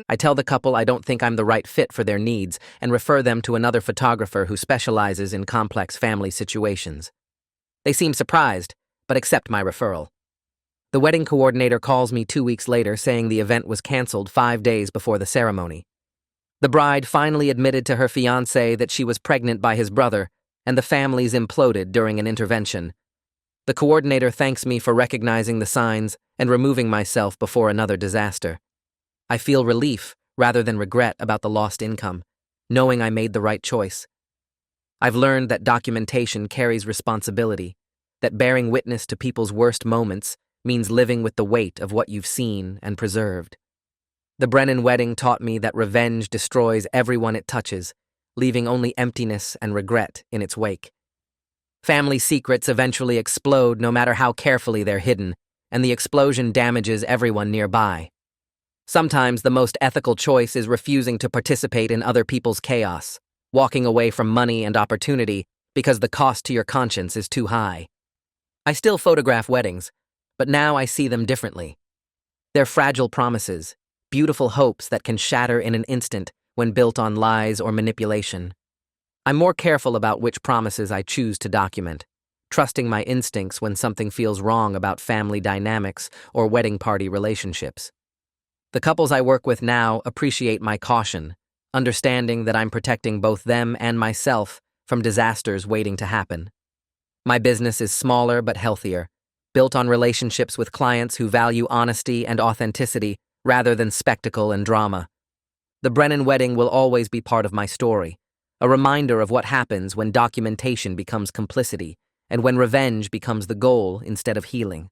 I tell the couple I don't think I'm the right fit for their needs and refer them to another photographer who specializes in complex family situations. They seem surprised, but accept my referral. The wedding coordinator calls me 2 weeks later saying the event was canceled 5 days before the ceremony. The bride finally admitted to her fiancé that she was pregnant by his brother, and the families imploded during an intervention. The coordinator thanks me for recognizing the signs and removing myself before another disaster. I feel relief rather than regret about the lost income, knowing I made the right choice. I've learned that documentation carries responsibility, that bearing witness to people's worst moments means living with the weight of what you've seen and preserved. The Brennan wedding taught me that revenge destroys everyone it touches, leaving only emptiness and regret in its wake. Family secrets eventually explode no matter how carefully they're hidden, and the explosion damages everyone nearby. Sometimes the most ethical choice is refusing to participate in other people's chaos, walking away from money and opportunity because the cost to your conscience is too high. I still photograph weddings, but now I see them differently. They're fragile promises, beautiful hopes that can shatter in an instant when built on lies or manipulation. I'm more careful about which promises I choose to document, trusting my instincts when something feels wrong about family dynamics or wedding party relationships. The couples I work with now appreciate my caution, understanding that I'm protecting both them and myself from disasters waiting to happen. My business is smaller but healthier, built on relationships with clients who value honesty and authenticity rather than spectacle and drama. The Brennan wedding will always be part of my story, a reminder of what happens when documentation becomes complicity and when revenge becomes the goal instead of healing.